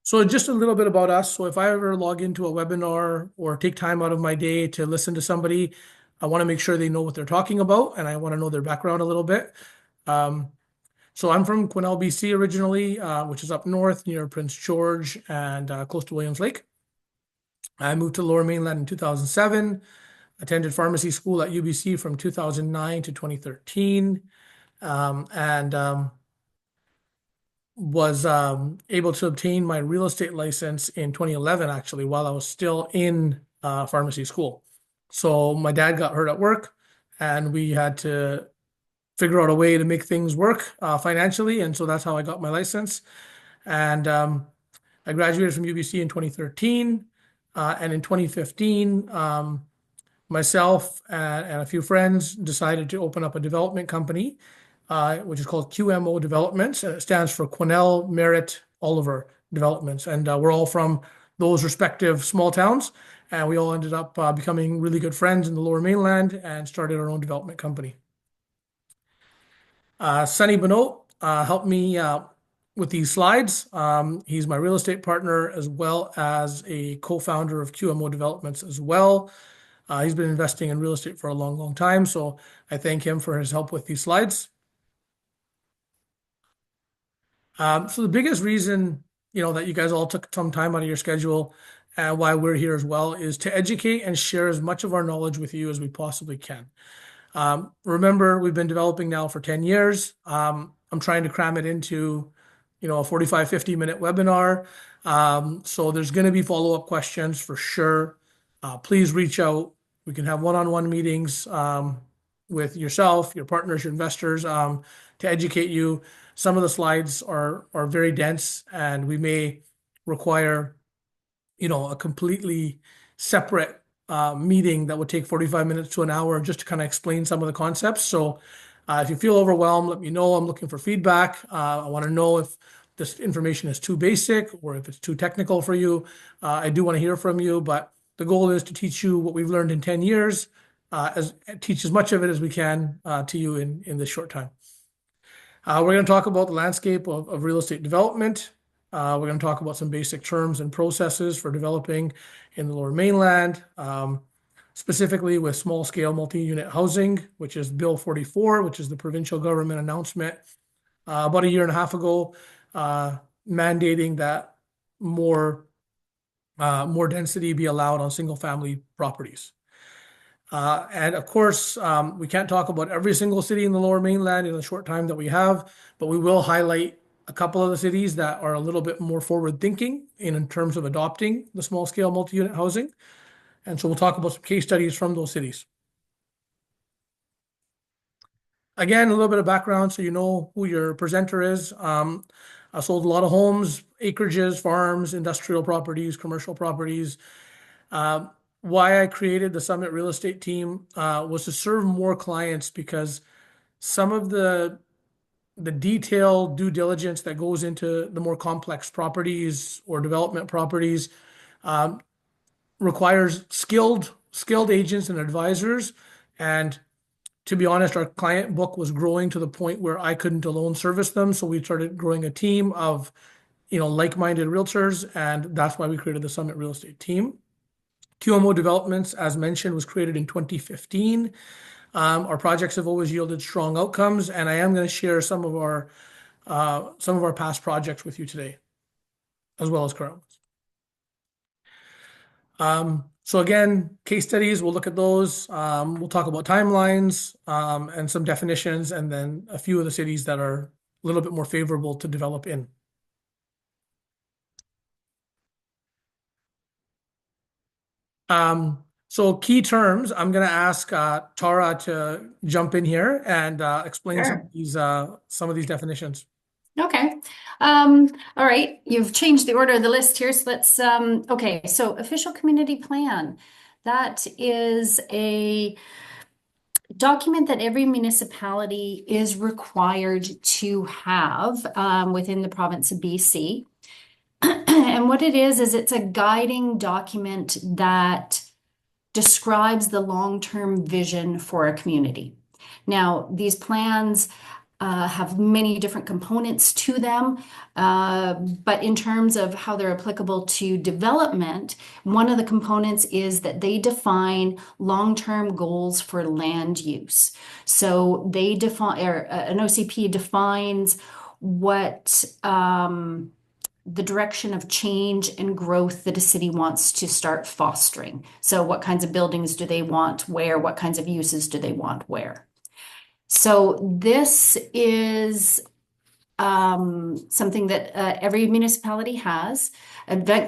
So just a little bit about us. So if I ever log into a webinar or take time out of my day to listen to somebody, I want to make sure they know what they're talking about and I want to know their background a little bit. Um, so I'm from Quesnel, BC originally, which is up north near Prince George and close to Williams Lake. I moved to Lower Mainland in 2007, attended pharmacy school at UBC from 2009 to 2013, and was able to obtain my real estate license in 2011, actually, while I was still in pharmacy school. So my dad got hurt at work, and we had to figure out a way to make things work financially, and so that's how I got my license. And I graduated from UBC in 2013, and in 2015, myself and a few friends decided to open up a development company, which is called QMO Developments, and it stands for Quesnel Merritt Oliver Developments. And we're all from those respective small towns, and we all ended up becoming really good friends in the Lower Mainland and started our own development company. Sunny Bonneau helped me with these slides. He's my real estate partner as well as a co-founder of QMO Developments as well. He's been investing in real estate for a long, long time, so I thank him for his help with these slides. So the biggest reason, that you guys all took some time out of your schedule and why we're here as well is to educate and share as much of our knowledge with you as we possibly can. Remember, we've been developing now for 10 years. I'm trying to cram it into, a 45, 50-minute webinar. So there's going to be follow-up questions for sure. Please reach out. We can have one-on-one meetings with yourself, your partners, your investors to educate you. Some of the slides are very dense, and we may require, a completely separate meeting that would take 45 minutes to an hour just to kind of explain some of the concepts. So if you feel overwhelmed, let me know. I'm looking for feedback. I want to know if this information is too basic or if it's too technical for you. I do want to hear from you, but the goal is to teach you what we've learned in 10 years, teach as much of it as we can to you in this short time. We're going to talk about the landscape of real estate development. We're going to talk about some basic terms and processes for developing in the Lower Mainland, specifically with small-scale multi-unit housing, which is Bill 44, which is the provincial government announcement about a year and a half ago, mandating that more density be allowed on single-family properties. And of course, we can't talk about every single city in the Lower Mainland in the short time that we have, but we will highlight a couple of the cities that are a little bit more forward thinking in terms of adopting the small scale multi-unit housing. And so we'll talk about some case studies from those cities. Again, a little bit of background so you know who your presenter is. I sold a lot of homes, acreages, farms, industrial properties, commercial properties. Why I created the Summit Real Estate team was to serve more clients because some of the detailed due diligence that goes into the more complex properties or development properties requires skilled agents and advisors. And to be honest, our client book was growing to the point where I couldn't alone service them. So we started growing a team of, like-minded realtors, and that's why we created the Summit Real Estate team. QMO Developments, as mentioned, was created in 2015. Our projects have always yielded strong outcomes, and I am going to share some of our past projects with you today, as well as current ones. So again, case studies, we'll look at those. We'll talk about timelines and some definitions, and then a few of the cities that are a little bit more favorable to develop in. So key terms, I'm going to ask Tara to jump in here and explain some of these definitions. Okay. All right. You've changed the order of the list here. So let's, okay. So official community plan. That is a document that every municipality is required to have within the province of BC. And what it is it's a guiding document that describes the long-term vision for a community. Now, these plans have many different components to them. But in terms of how they're applicable to development, one of the components is that they define long-term goals for land use. So they define, or an OCP defines what the direction of change and growth that a city wants to start fostering. So what kinds of buildings do they want where? What kinds of uses do they want where? So this is something that every municipality has.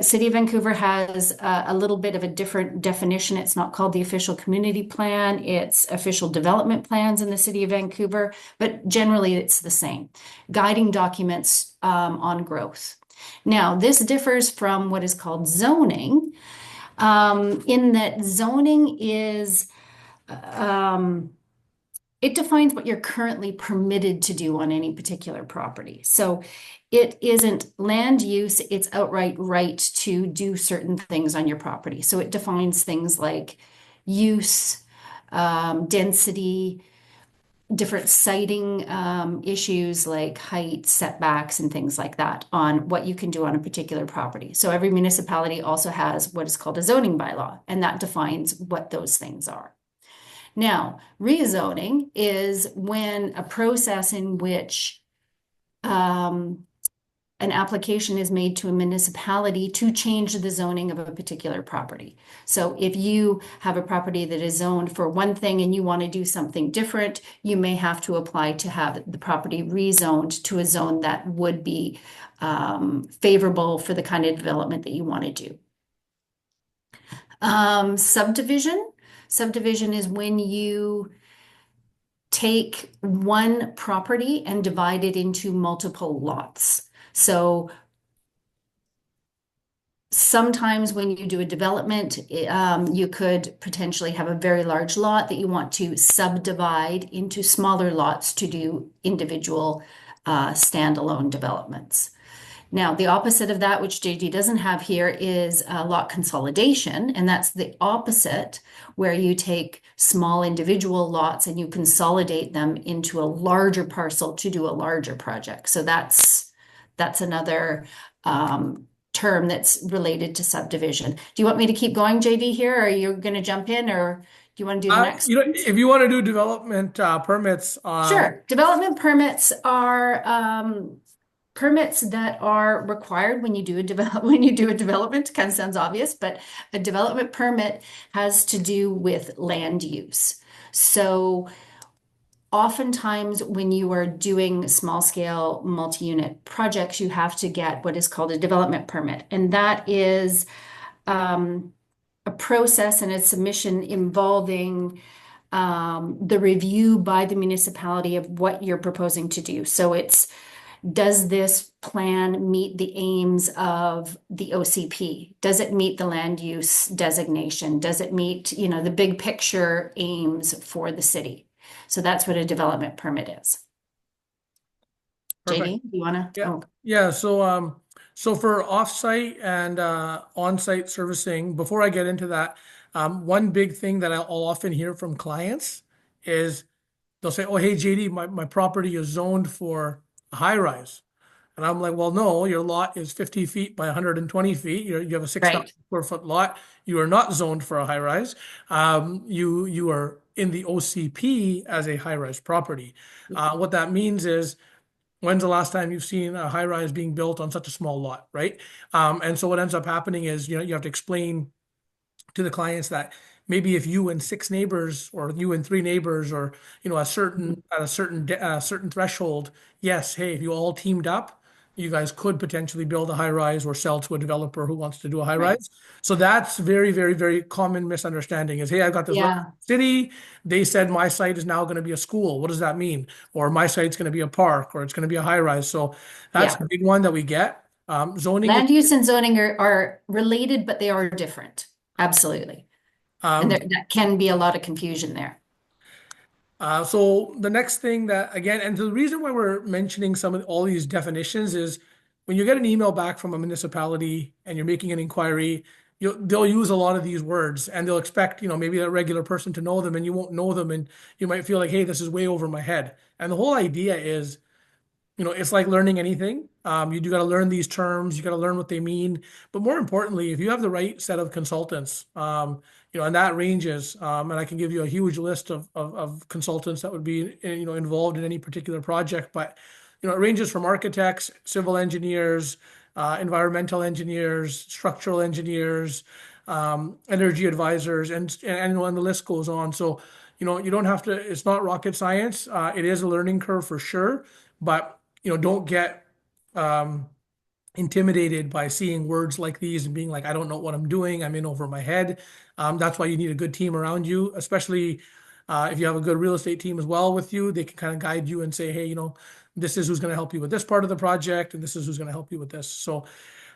City of Vancouver has a little bit of a different definition. It's not called the official community plan. It's official development plans in the City of Vancouver, but generally it's the same. Guiding documents on growth. Now, this differs from what is called zoning, in that zoning is it defines what you're currently permitted to do on any particular property. So it isn't land use, it's outright right to do certain things on your property. So it defines things like use, density, different siting issues like height, setbacks, and things like that on what you can do on a particular property. So every municipality also has what is called a zoning bylaw, and that defines what those things are. Now, rezoning is when a process in which an application is made to a municipality to change the zoning of a particular property. So if you have a property that is zoned for one thing and you want to do something different, you may have to apply to have the property rezoned to a zone that would be favorable for the kind of development that you want to do. Subdivision. Subdivision is when you take one property and divide it into multiple lots. So sometimes when you do a development, you could potentially have a very large lot that you want to subdivide into smaller lots to do individual standalone developments. Now, the opposite of that, which JD doesn't have here, is lot consolidation, and that's the opposite, where you take small individual lots and you consolidate them into a larger parcel to do a larger project. So that's another term that's related to subdivision. Do you want me to keep going, JD, here, or are you going to jump in, or do you want to do the next? If you want to do development permits, Sure. Development permits are permits that are required when you do a development. Kind of sounds obvious, but a development permit has to do with land use. So oftentimes when you are doing small scale multi-unit projects, you have to get what is called a development permit. And that is a process and a submission involving the review by the municipality of what you're proposing to do. So it's, does this plan meet the aims of the OCP? Does it meet the land use designation? Does it meet, the big picture aims for the city? So that's what a development permit is. perfect. JD, do you want to? Yeah. Oh, Yeah. So for offsite and on-site servicing, before I get into that, one big thing that I'll often hear from clients is they'll say, "Oh, hey, JD, my property is zoned for a high rise." And I'm like, "Well, no, your lot is 50 feet by 120 feet. You have a 6,000 right. square foot lot. You are not zoned for a high rise. You are in the OCP as a high rise property." What that means is, when's the last time you've seen a high rise being built on such a small lot, right? And so what ends up happening is, you have to explain to the clients that maybe if you and six neighbors or you and three neighbors or a certain threshold, yes, hey, if you all teamed up, you guys could potentially build a high rise or sell to a developer who wants to do a high Right. rise. So that's very, very, very common misunderstanding is, hey, I've got this Yeah. city. They said my site is now going to be a school. What does that mean? Or my site's going to be a park, or it's going to be a high rise. So that's Yeah. a big one that we get. Zoning is Land use and zoning are related, but they are different. Absolutely. And um, that can be a lot of confusion there. So the next thing that again, and the reason why we're mentioning some of all these definitions is when you get an email back from a municipality and you're making an inquiry, they'll use a lot of these words and they'll expect, maybe a regular person to know them and you won't know them and you might feel like, hey, this is way over my head. And the whole idea is, it's like learning anything. You do got to learn these terms, you got to learn what they mean. But more importantly, if you have the right set of consultants, and that ranges, and I can give you a huge list of consultants that would be, involved in any particular project. But, it ranges from architects, civil engineers, environmental engineers, structural engineers, energy advisors, and the list goes on. So, you don't have to, it's not rocket science. It is a learning curve for sure, but don't get um, intimidated by seeing words like these and being like, I don't know what I'm doing. I'm in over my head. That's why you need a good team around you, especially if you have a good real estate team as well with you. They can kind of guide you and say, hey, this is who's going to help you with this part of the project, and this is who's going to help you with this. So,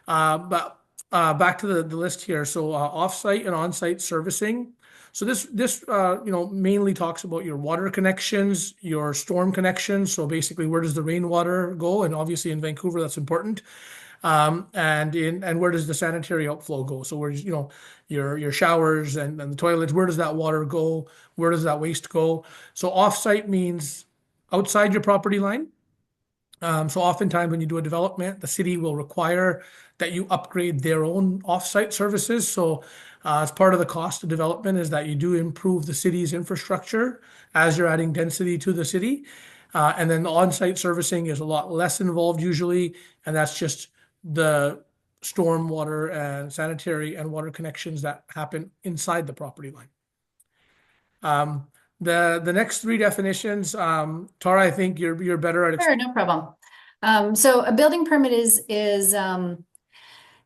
but back to the list here. So, offsite and onsite servicing. So this mainly talks about your water connections, your storm connections. So basically, where does the rainwater go? And obviously in Vancouver, that's important. And where does the sanitary outflow go? So where's your showers and the toilets, where does that water go? Where does that waste go? So offsite means outside your property line. So oftentimes when you do a development, the city will require that you upgrade their own offsite services. So as part of the cost of development is that you do improve the city's infrastructure as you're adding density to the city. And then the on-site servicing is a lot less involved usually, and that's just the storm water and sanitary and water connections that happen inside the property line. The next three definitions, Tara, I think you're better at Sure, no problem. So a building permit is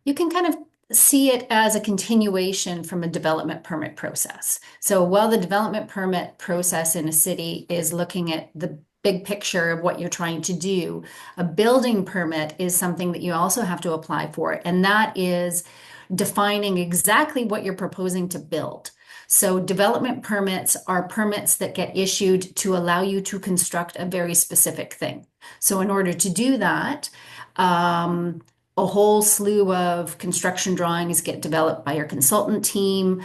you can kind of see it as a continuation from a development permit process. So while the development permit process in a city is looking at the big picture of what you're trying to do, a building permit is something that you also have to apply for, and that is defining exactly what you're proposing to build. So development permits are permits that get issued to allow you to construct a very specific thing. So in order to do that, a whole slew of construction drawings get developed by your consultant team,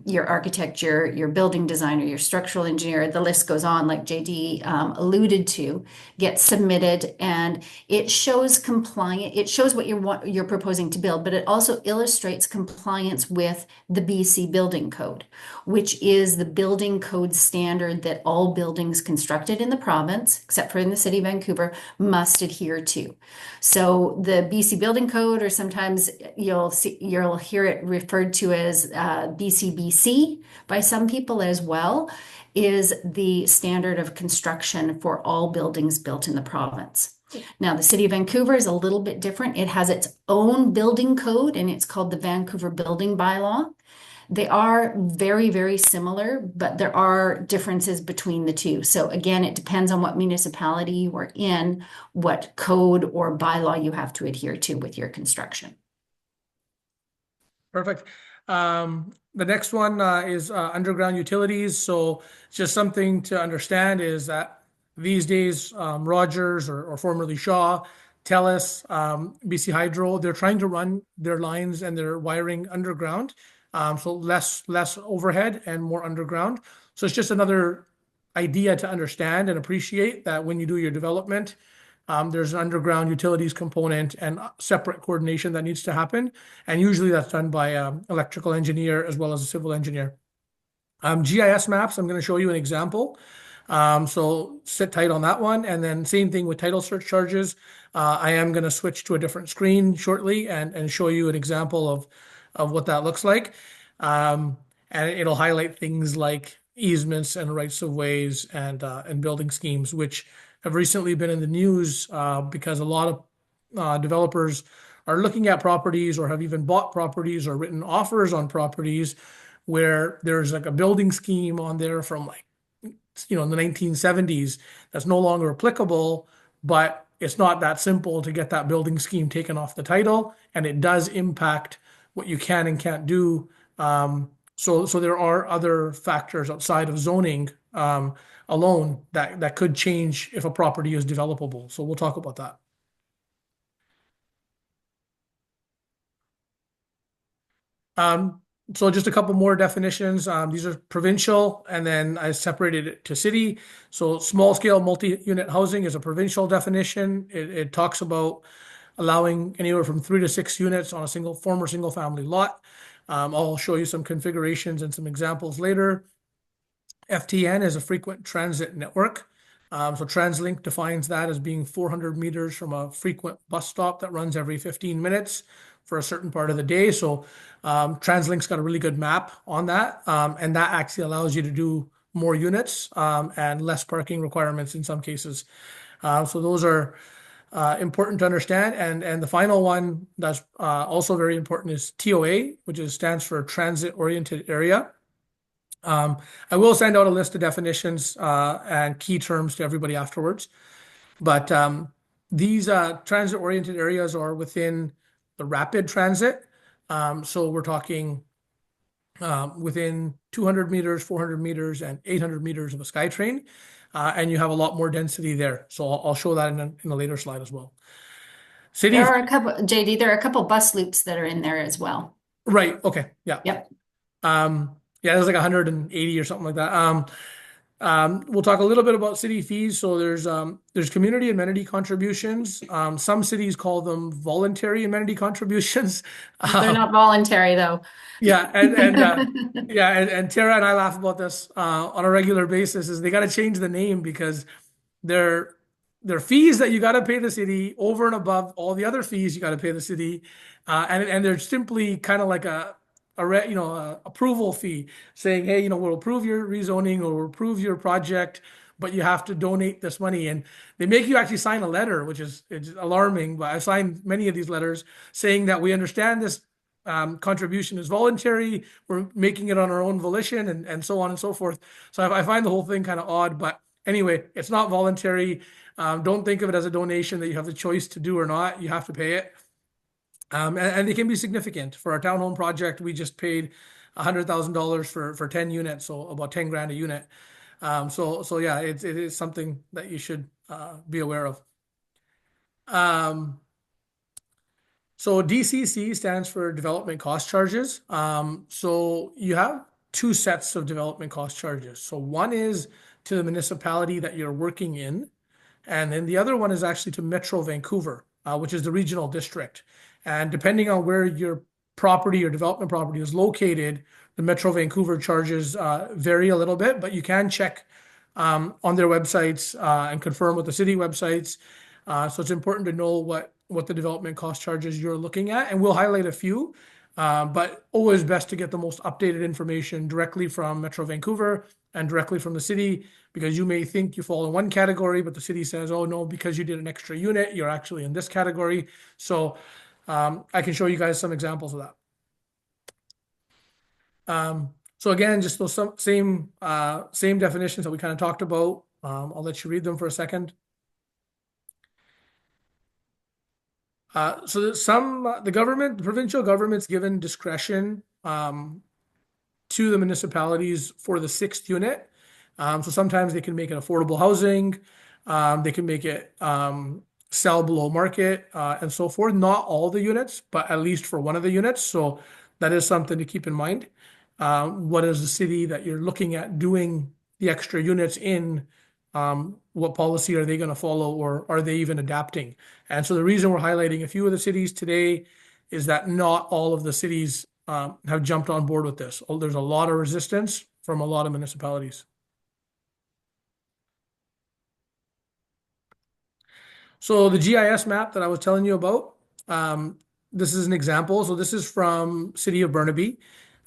your architect, your building designer, your structural engineer, the list goes on, like JD alluded to, gets submitted, and it shows it shows what you're proposing to build, but it also illustrates compliance with the BC Building Code, which is the building code standard that all buildings constructed in the province, except for in the city of Vancouver, must adhere to. So the BC Building Code, or sometimes you'll hear it referred to as BCBC by some people as well, is the standard of construction for all buildings built in the province. Now, the city of Vancouver is a little bit different. It has its own building code, and it's called the Vancouver Building Bylaw. They are very, very similar, but there are differences between the two. So again, it depends on what municipality you are in, what code or bylaw you have to adhere to with your construction. Perfect. The next one is underground utilities. So just something to understand is that these days, Rogers or formerly Shaw, TELUS, BC Hydro, they're trying to run their lines and their wiring underground. So less overhead and more underground. So it's just another idea to understand and appreciate that when you do your development, there's an underground utilities component and separate coordination that needs to happen. And usually that's done by electrical engineer as well as a civil engineer. GIS maps, I'm going to show you an example. So sit tight on that one. And then same thing with title search charges. I am going to switch to a different screen shortly and show you an example of what that looks like. And it'll highlight things like easements and rights of ways and building schemes, which have recently been in the news because a lot of developers are looking at properties or have even bought properties or written offers on properties where there's like a building scheme on there from in the 1970s that's no longer applicable, but it's not that simple to get that building scheme taken off the title, and it does impact what you can and can't do. So there are other factors outside of zoning alone that could change if a property is developable. So we'll talk about that. Um, so just a couple more definitions. These are provincial, and then I separated it to city. So small scale multi-unit housing is a provincial definition. It talks about allowing anywhere from 3 to 6 units on a single family lot. I'll show you some configurations and some examples later. FTN is a frequent transit network. So TransLink defines that as being 400 meters from a frequent bus stop that runs every 15 minutes for a certain part of the day. So TransLink's got a really good map on that, and that actually allows you to do more units and less parking requirements in some cases. So those are important to understand. And the final one that's also very important is TOA, which stands for Transit Oriented Area. I will send out a list of definitions and key terms to everybody afterwards. But these transit-oriented areas are within the rapid transit. So we're talking within 200 meters, 400 meters, and 800 meters of a SkyTrain. And you have a lot more density there. So I'll show that in a later slide as well. City, There are a couple, JD, there are a couple bus loops that are in there as well. right? Okay, yeah. Yep. Yeah, there's like 180 or something like that. We'll talk a little bit about city fees. So there's community amenity contributions. Some cities call them voluntary amenity contributions. They're not voluntary though. Yeah, and Tara and I laugh about this on a regular basis. Is they got to change the name because they're they're fees that you got to pay the city over and above all the other fees you got to pay the city, and they're simply kind of like a approval fee saying, hey, we'll approve your rezoning or we'll approve your project, but you have to donate this money. And they make you actually sign a letter, which is it's alarming. But I've signed many of these letters saying that we understand this contribution is voluntary. We're making it on our own volition and so on and so forth. So I find the whole thing kind of odd. But anyway, it's not voluntary. Don't think of it as a donation that you have the choice to do or not. You have to pay it. And they can be significant. For our townhome project, we just paid $100,000 for 10 units, so about 10 grand a unit. So yeah, it is something that you should be aware of. So DCC stands for Development Cost Charges. So you have two sets of development cost charges. So one is to the municipality that you're working in, and then the other one is actually to Metro Vancouver, which is the regional district. And depending on where your property or development property is located, the Metro Vancouver charges vary a little bit, but you can check on their websites and confirm with the city websites. So it's important to know what the development cost charges you're looking at, and we'll highlight a few. But always best to get the most updated information directly from Metro Vancouver and directly from the city, because you may think you fall in one category, but the city says, oh no, because you did an extra unit, you're actually in this category. So I can show you guys some examples of that. So again, just those same definitions that we kind of talked about. I'll let you read them for a second. So the provincial government's given discretion to the municipalities for the sixth unit. So sometimes they can make it affordable housing, they can make it sell below market, and so forth. Not all the units, but at least for one of the units. So that is something to keep in mind. What is the city that you're looking at doing the extra units in? What policy are they going to follow, or are they even adapting? And so the reason we're highlighting a few of the cities today is that not all of the cities have jumped on board with this. There's a lot of resistance from a lot of municipalities. So the GIS map that I was telling you about, this is an example. So this is from City of Burnaby.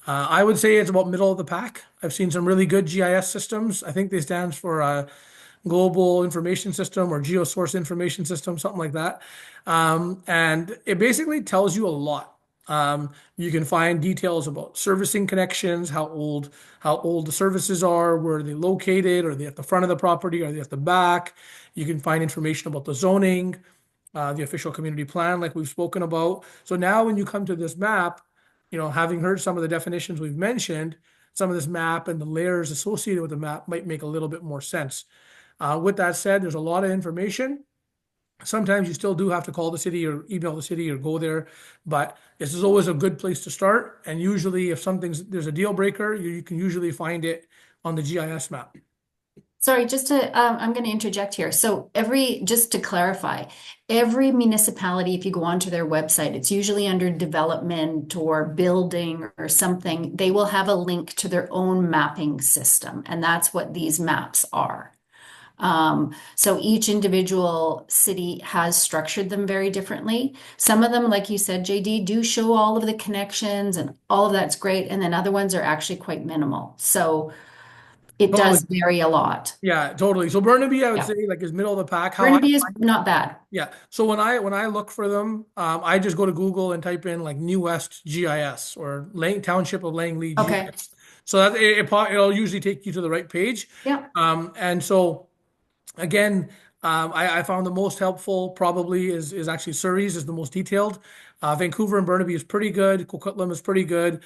I would say it's about middle of the pack. I've seen some really good GIS systems. I think they stand for Global Information System or Geosource Information System, something like that. And it basically tells you a lot. You can find details about servicing connections, how old the services are, where are they located, are they at the front of the property, are they at the back? You can find information about the zoning, the official community plan, like we've spoken about. So now when you come to this map, having heard some of the definitions we've mentioned, some of this map and the layers associated with the map might make a little bit more sense. With that said, there's a lot of information. Sometimes you still do have to call the city or email the city or go there, but this is always a good place to start. And usually, if there's a deal breaker, you can usually find it on the GIS map. Sorry, I'm going to interject here. So just to clarify, every municipality, if you go onto their website, it's usually under development or building or something. They will have a link to their own mapping system, and that's what these maps are. So each individual city has structured them very differently. Some of them, like you said, JD, do show all of the connections and all of that's great. And then other ones are actually quite minimal. So it Totally. does vary a lot. Yeah, totally. So Burnaby, I would Yeah. say, like, is middle of the pack. How I Burnaby is not bad. Yeah. So when I look for them, I just go to Google and type in like New West GIS or Lang Township of Langley Okay. GIS. So that it'll usually take you to the right page. Yeah. And so again, I found the most helpful probably is actually Surrey's is the most detailed. Vancouver and Burnaby is pretty good. Coquitlam is pretty good.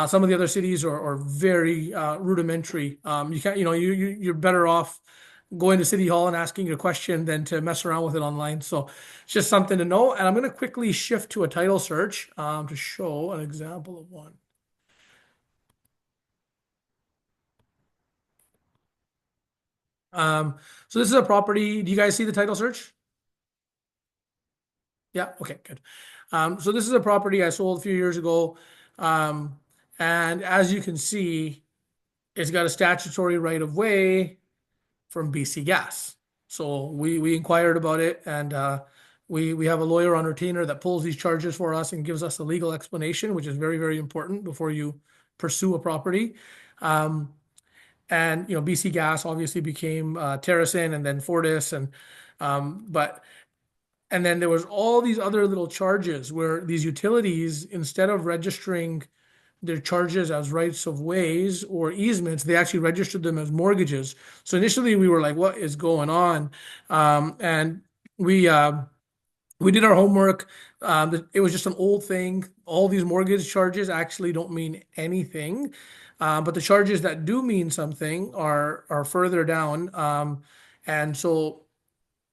Some of the other cities are very rudimentary. You can't, you're better off going to City Hall and asking your question than to mess around with it online. So it's just something to know. And I'm going to quickly shift to a title search to show an example of one. So this is a property. Do you guys see the title search? Yeah, okay, good. So this is a property I sold a few years ago. Um, and as you can see, it's got a statutory right of way from BC Gas. So we inquired about it, and we have a lawyer on retainer that pulls these charges for us and gives us a legal explanation, which is very, very important before you pursue a property. Um, and BC Gas obviously became Terracin and then Fortis, but and then there was all these other little charges where these utilities, instead of registering their charges as rights of ways or easements, they actually registered them as mortgages. So initially we were like, what is going on? And we did our homework. It was just an old thing. All these mortgage charges actually don't mean anything. But the charges that do mean something are further down. And so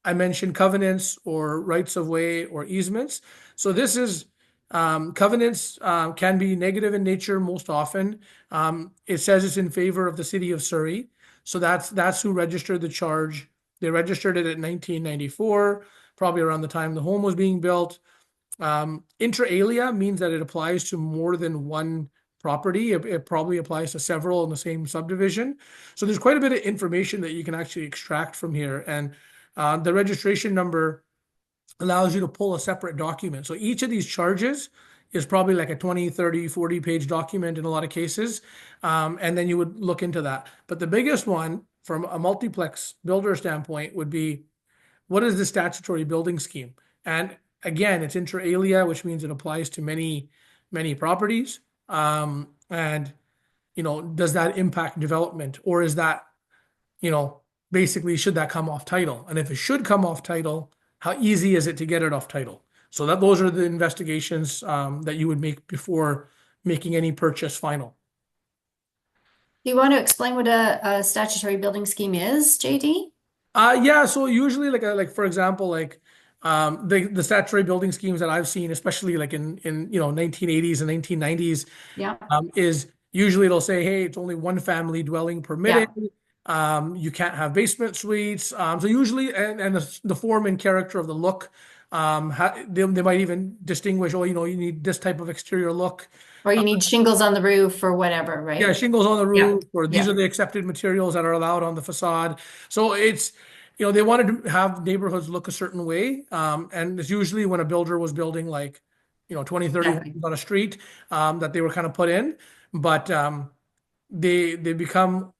I mentioned covenants or rights of way or easements. So this is covenants can be negative in nature most often. It says it's in favor of the city of Surrey. So that's who registered the charge. They registered it in 1994, probably around the time the home was being built. Inter alia means that it applies to more than one property. It probably applies to several in the same subdivision. So there's quite a bit of information that you can actually extract from here. And the registration number allows you to pull a separate document. So each of these charges is probably like a 20, 30, 40 page document in a lot of cases. And then you would look into that. But the biggest one from a multiplex builder standpoint would be, what is the statutory building scheme? And again, it's inter alia, which means it applies to many, many properties. And does that impact development, or is that, basically, should that come off title? And if it should come off title, how easy is it to get it off title? So those are the investigations that you would make before making any purchase final. Do you want to explain what a statutory building scheme is, JD? Yeah, so usually like for example, like the statutory building schemes that I've seen, especially like in 1980s and 1990s, Yeah. is usually it'll say, hey, it's only one family dwelling permitted. Yeah. You can't have basement suites. So usually, and the form and character of the look, they might even distinguish, oh, you need this type of exterior look. Or you need shingles on the roof or whatever, Yeah, right? shingles on the Yeah. roof, or these Yeah. are the accepted materials that are allowed on the facade. So they wanted to have neighborhoods look a certain way. And it's usually when a builder was building like, 20, 30 Exactly. homes on a street, that they were kind of put in. But they become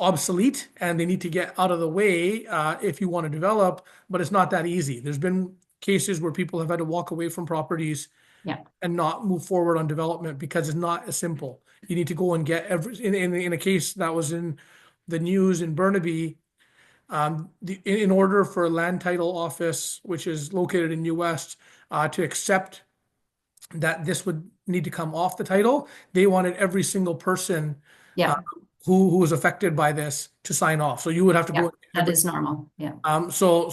obsolete and they need to get out of the way if you want to develop, but it's not that easy. There's been cases where people have had to walk away from properties Yeah. and not move forward on development because it's not as simple. You need to go and get in a case that was in the news in Burnaby, in order for a land title office, which is located in New West, to accept that this would need to come off the title, they wanted every single person Yeah. who was affected by this to sign off. So you would have to go Yeah. and That is normal. Yeah. So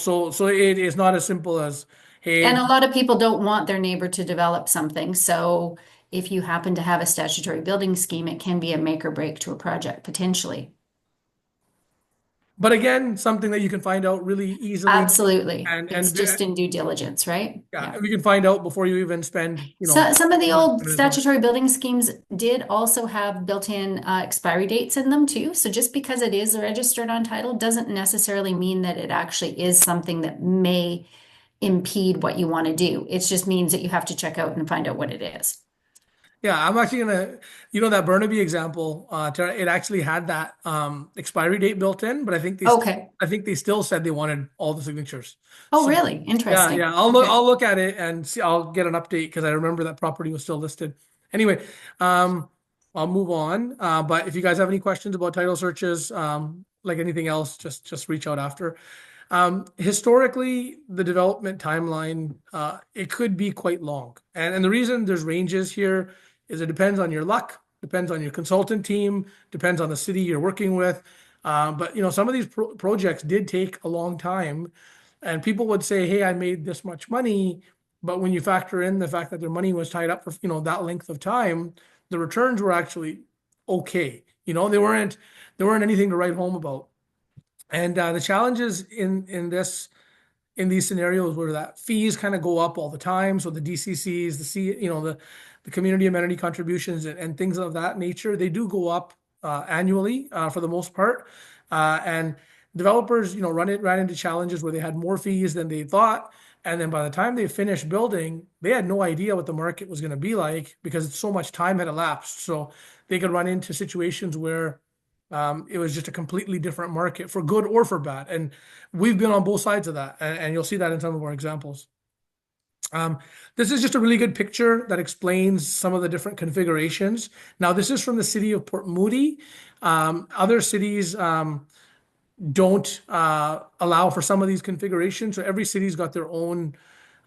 it is not as simple as, And hey, a lot of people don't want their neighbor to develop something. So if you happen to have a statutory building scheme, it can be a make or break to a project potentially. but again, something that you can find out really easily, Absolutely. and It's just in due diligence, right? yeah, Yeah. we can find out before you even spend, So some of the too much old time into it. statutory building schemes did also have built-in expiry dates in them too. So just because it is registered on title doesn't necessarily mean that it actually is something that may impede what you want to do. It just means that you have to check out and find out what it is. Yeah, I'm actually gonna, that Burnaby example, it actually had that expiry date built in, but Okay. I think they still said they wanted all the signatures. Oh, So really? yeah, Interesting. yeah, Okay. I'll look at it and see. I'll get an update because I remember that property was still listed. Anyway, I'll move on. But if you guys have any questions about title searches, like anything else, just reach out after. Historically, the development timeline, it could be quite long. And the reason there's ranges here is it depends on your luck, depends on your consultant team, depends on the city you're working with. But some of these projects did take a long time, and people would say, "Hey, I made this much money," but when you factor in the fact that their money was tied up for that length of time, the returns were actually okay. They weren't anything to write home about. And the challenges in these scenarios where that fees kind of go up all the time. So the DCCs, the community amenity contributions and things of that nature, they do go up annually for the most part. And developers, ran into challenges where they had more fees than they thought. And then by the time they finished building, they had no idea what the market was going to be like because so much time had elapsed. So they could run into situations where it was just a completely different market for good or for bad. And we've been on both sides of that. And you'll see that in some of our examples. Um, this is just a really good picture that explains some of the different configurations. Now, this is from the city of Port Moody. Other cities don't allow for some of these configurations. So every city's got their own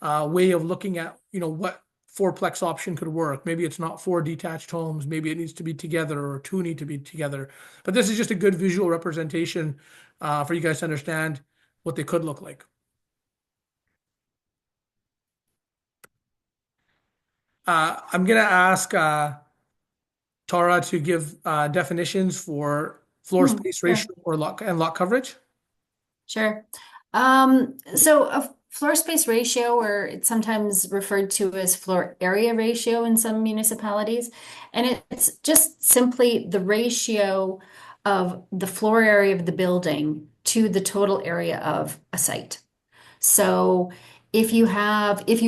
way of looking at, what fourplex option could work. Maybe it's not four detached homes. Maybe it needs to be together or two need to be together. But this is just a good visual representation for you guys to understand what they could look like. I'm gonna ask Tara to give definitions for floor space Sure. ratio or lot coverage. Sure. So a floor space ratio, or it's sometimes referred to as floor area ratio in some municipalities, and it's just simply the ratio of the floor area of the building to the total area of a site. So if you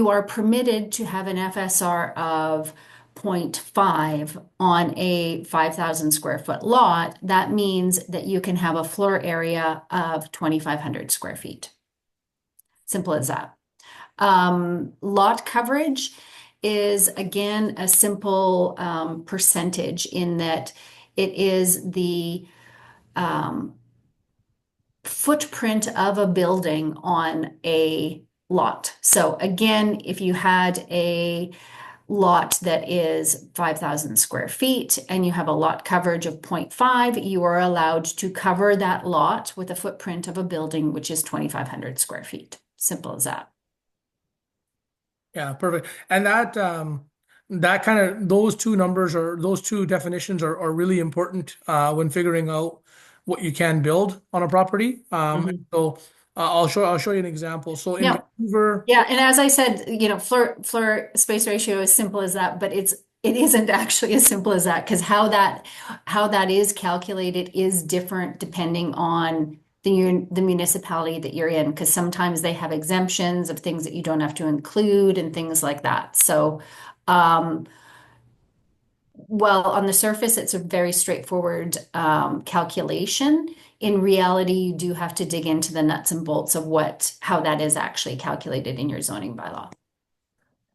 are permitted to have an FSR of zero point 0.5 on a 5,000 square foot lot, that means that you can have a floor area of 2,500 square feet. Simple as that. Lot coverage is again a simple percentage in that it is the um, footprint of a building on a lot. So again, if you had a lot that is 5,000 square feet and you have a lot coverage of 0.5, you are allowed to cover that lot with a footprint of a building which is 2,500 square feet. Simple as that. Yeah, perfect. And that kind of those two numbers or those two definitions are really important when figuring out what you can build on a property. Mhm. So I'll show you an example. So in Yeah. Vancouver, Yeah, and as I said, floor space ratio is simple as that, but it isn't actually as simple as that because how that is calculated is different depending on the municipality that you're in because sometimes they have exemptions of things that you don't have to include and things like that. So, um, well, on the surface, it's a very straightforward calculation. In reality, you do have to dig into the nuts and bolts of how that is actually calculated in your zoning bylaw.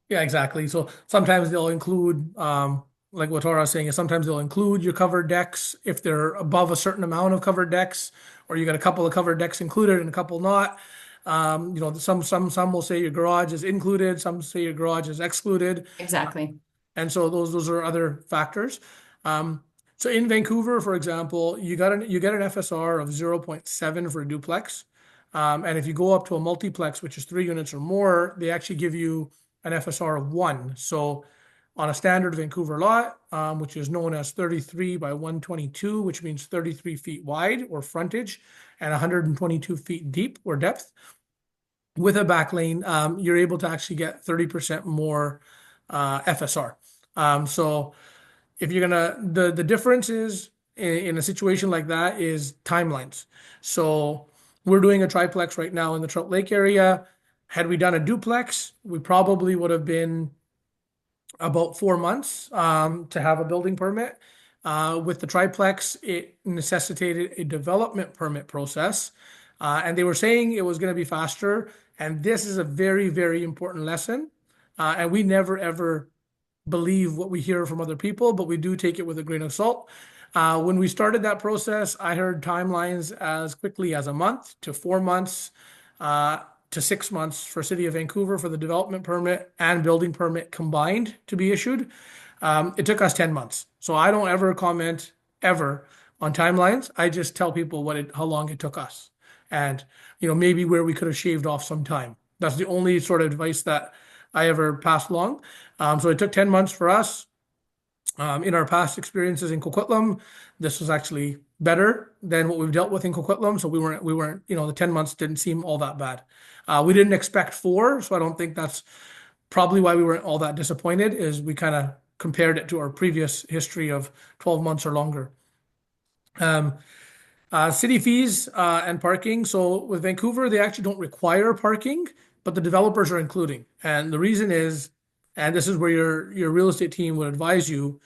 yeah, exactly. So sometimes they'll include, like what Tara was saying, is sometimes they'll include your covered decks if they're above a certain amount of covered decks, or you got a couple of covered decks included and a couple not. Some will say your garage is included, some say your garage is excluded. Exactly. And so those are other factors. Um, So in Vancouver, for example, you get an FSR of 0.7 for a duplex. And if you go up to a multiplex, which is 3 units or more, they actually give you an FSR of 1. So on a standard Vancouver lot, which is known as 33 by 122, which means 33 feet wide or frontage and 122 feet deep or depth, with a back lane, you're able to actually get 30% more FSR. So if you're gonna, the difference is in a situation like that is timelines. So we're doing a triplex right now in the Trout Lake area. Had we done a duplex, we probably would have been about 4 months to have a building permit. With the triplex, it necessitated a development permit process. And they were saying it was going to be faster. And this is a very, very important lesson. And we never ever believe what we hear from other people, but we do take it with a grain of salt. When we started that process, I heard timelines as quickly as a month to 4 months to 6 months for City of Vancouver for the development permit and building permit combined to be issued. It took us 10 months. So I don't ever comment ever on timelines. I just tell people how long it took us and, maybe where we could have shaved off some time. That's the only sort of advice that I ever passed along. So it took 10 months for us. In our past experiences in Coquitlam, this was actually better than what we've dealt with in Coquitlam. So we weren't, the 10 months didn't seem all that bad. We didn't expect 4, so I don't think that's probably why we weren't all that disappointed, is we kind of compared it to our previous history of 12 months or longer. City fees and parking. So with Vancouver, they actually don't require parking, but the developers are including. And the reason is, and this is where your real estate team would advise you,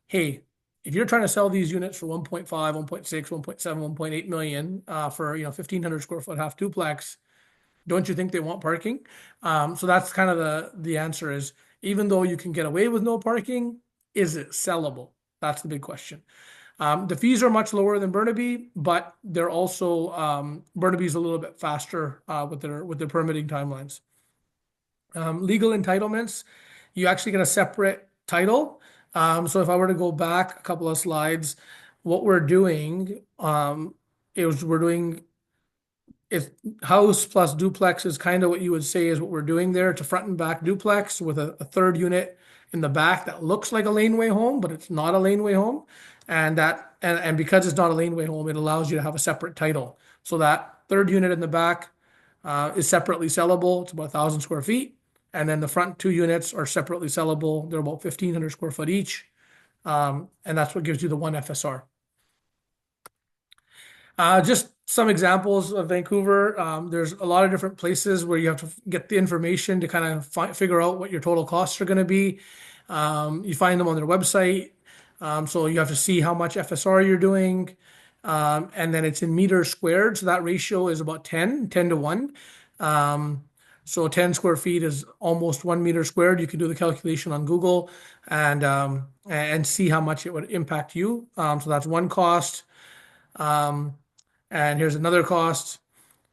hey, if you're trying to sell these units for 1.5, 1.6, 1.7, 1.8 million for 1,500 square foot half duplex, don't you think they want parking? So that's kind of the answer is, even though you can get away with no parking, is it sellable? That's the big question. The fees are much lower than Burnaby, but they're also Burnaby's a little bit faster with their permitting timelines. Legal entitlements, you actually get a separate title. So if I were to go back a couple of slides, what we're doing is we're doing, if house plus duplex is kind of what you would say is what we're doing there. It's a front and back duplex with a third unit in the back that looks like a laneway home, but it's not a laneway home. And because it's not a laneway home, it allows you to have a separate title. So that third unit in the back is separately sellable. It's about 1,000 square feet. And then the front 2 units are separately sellable. They're about 1,500 square foot each. And that's what gives you the 1 FSR. Just some examples of Vancouver. There's a lot of different places where you have to get the information to kind of figure out what your total costs are going to be. You find them on their website. So you have to see how much FSR you're doing. And then it's in meters squared. So that ratio is about 10 to 1. So 10 square feet is almost 1 meter squared. You can do the calculation on Google and see how much it would impact you. So that's one cost. And here's another cost,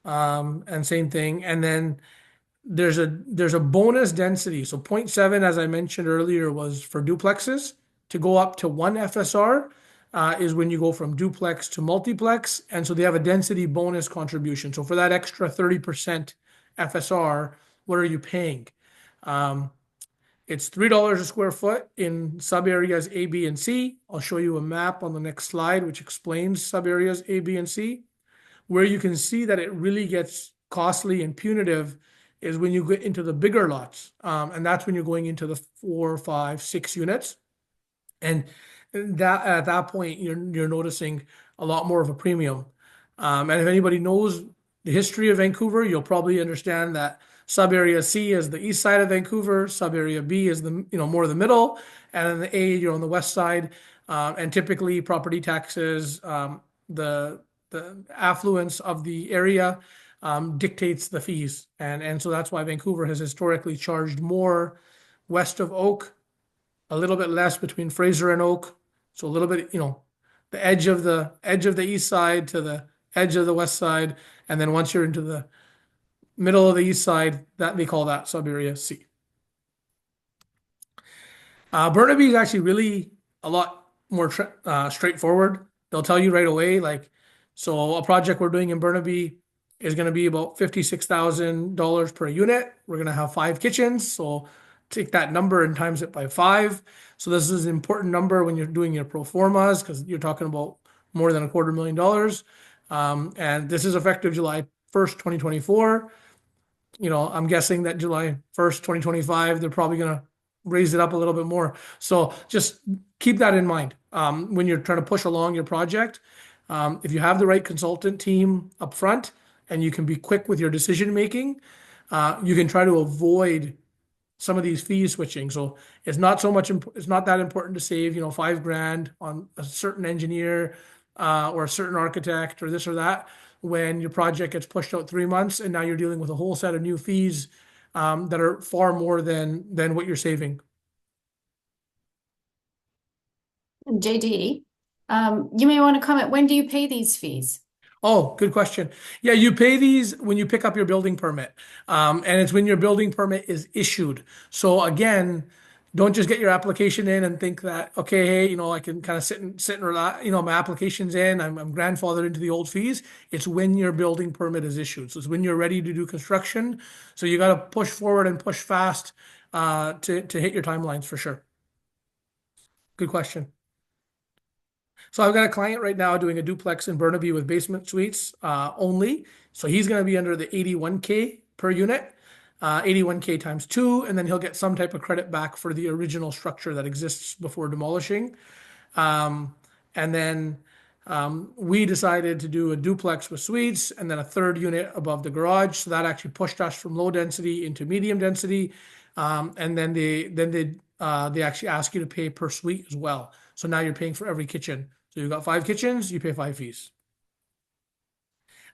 and same thing. And then there's a bonus density. So 0.7, as I mentioned earlier, was for duplexes. To go up to 1 FSR is when you go from duplex to multiplex. And so they have a density bonus contribution. So for that extra 30% FSR, what are you paying? It's $3 a square foot in sub areas A, B, and C. I'll show you a map on the next slide, which explains sub areas A, B, and C. Where you can see that it really gets costly and punitive is when you get into the bigger lots. And that's when you're going into the 4, 5, 6 units. And that at that point, you're noticing a lot more of a premium. And if anybody knows the history of Vancouver, you'll probably understand that sub area C is the east side of Vancouver, sub area B is the more the middle, and then the A, you're on the west side. And typically property taxes, the affluence of the area dictates the fees. And so that's why Vancouver has historically charged more west of Oak, a little bit less between Fraser and Oak. So a little bit, the edge of the east side to the edge of the west side. And then once you're into the middle of the east side, that they call that sub area C. Burnaby is actually really a lot more straightforward. They'll tell you right away, like, so a project we're doing in Burnaby is going to be about $56,000 per unit. We're going to have 5 kitchens. So take that number and times it by 5. So this is an important number when you're doing your pro formas because you're talking about more than $250,000. And this is effective July 1st, 2024. I'm guessing that July 1st, 2025, they're probably going to raise it up a little bit more. So just keep that in mind when you're trying to push along your project. If you have the right consultant team up front and you can be quick with your decision making, you can try to avoid some of these fees switching. So it's not that important to save, $5,000 on a certain engineer or a certain architect or this or that when your project gets pushed out 3 months and now you're dealing with a whole set of new fees that are far more than what you're saving. JD, you may want to comment, when do you pay these fees? Oh, good question. Yeah, you pay these when you pick up your building permit. And it's when your building permit is issued. So again, don't just get your application in and think that, okay, hey, I can kind of sit and relax, my application's in, I'm grandfathered into the old fees. It's when your building permit is issued. So it's when you're ready to do construction. So you got to push forward and push fast to hit your timelines for sure. Good question. So I've got a client right now doing a duplex in Burnaby with basement suites only. So he's going to be under the 81K per unit, 81K times 2, and then he'll get some type of credit back for the original structure that exists before demolishing. And then we decided to do a duplex with suites and then a third unit above the garage. So that actually pushed us from low density into medium density. And then they actually ask you to pay per suite as well. So now you're paying for every kitchen. So you've got 5 kitchens, you pay 5 fees.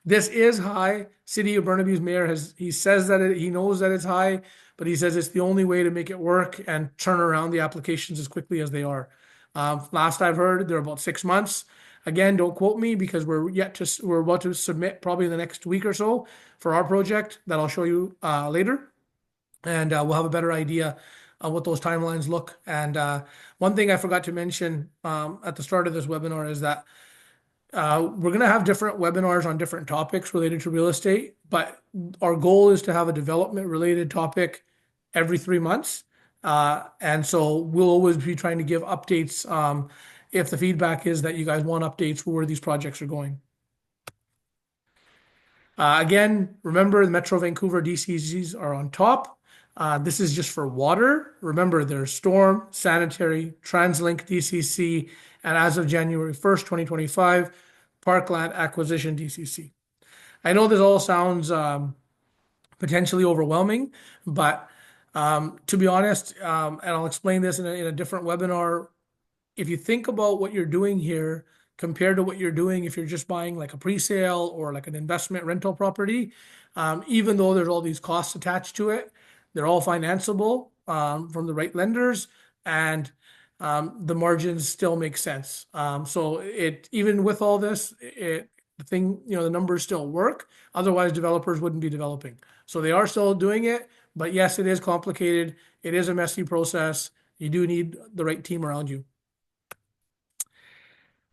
This is high. City of Burnaby's mayor he says that he knows that it's high, but he says it's the only way to make it work and turn around the applications as quickly as they are. Last I've heard, they're about 6 months. Again, don't quote me because we're about to submit probably in the next week or so for our project that I'll show you later, and we'll have a better idea what those timelines look. And one thing I forgot to mention at the start of this webinar is that we're going to have different webinars on different topics related to real estate, but our goal is to have a development related topic every 3 months. And so we'll always be trying to give updates if the feedback is that you guys want updates for where these projects are going. Again, remember the Metro Vancouver DCCs are on top. This is just for water. Remember, there's storm, sanitary, TransLink DCC, and as of January 1st, 2025, Parkland Acquisition DCC. I know this all sounds potentially overwhelming, but to be honest, and I'll explain this in a different webinar, if you think about what you're doing here compared to what you're doing if you're just buying like a pre-sale or like an investment rental property, even though there's all these costs attached to it, they're all financeable from the right lenders, and the margins still make sense. So even with all this, the numbers still work. Otherwise, developers wouldn't be developing. So they are still doing it, but yes, it is complicated. It is a messy process. You do need the right team around you.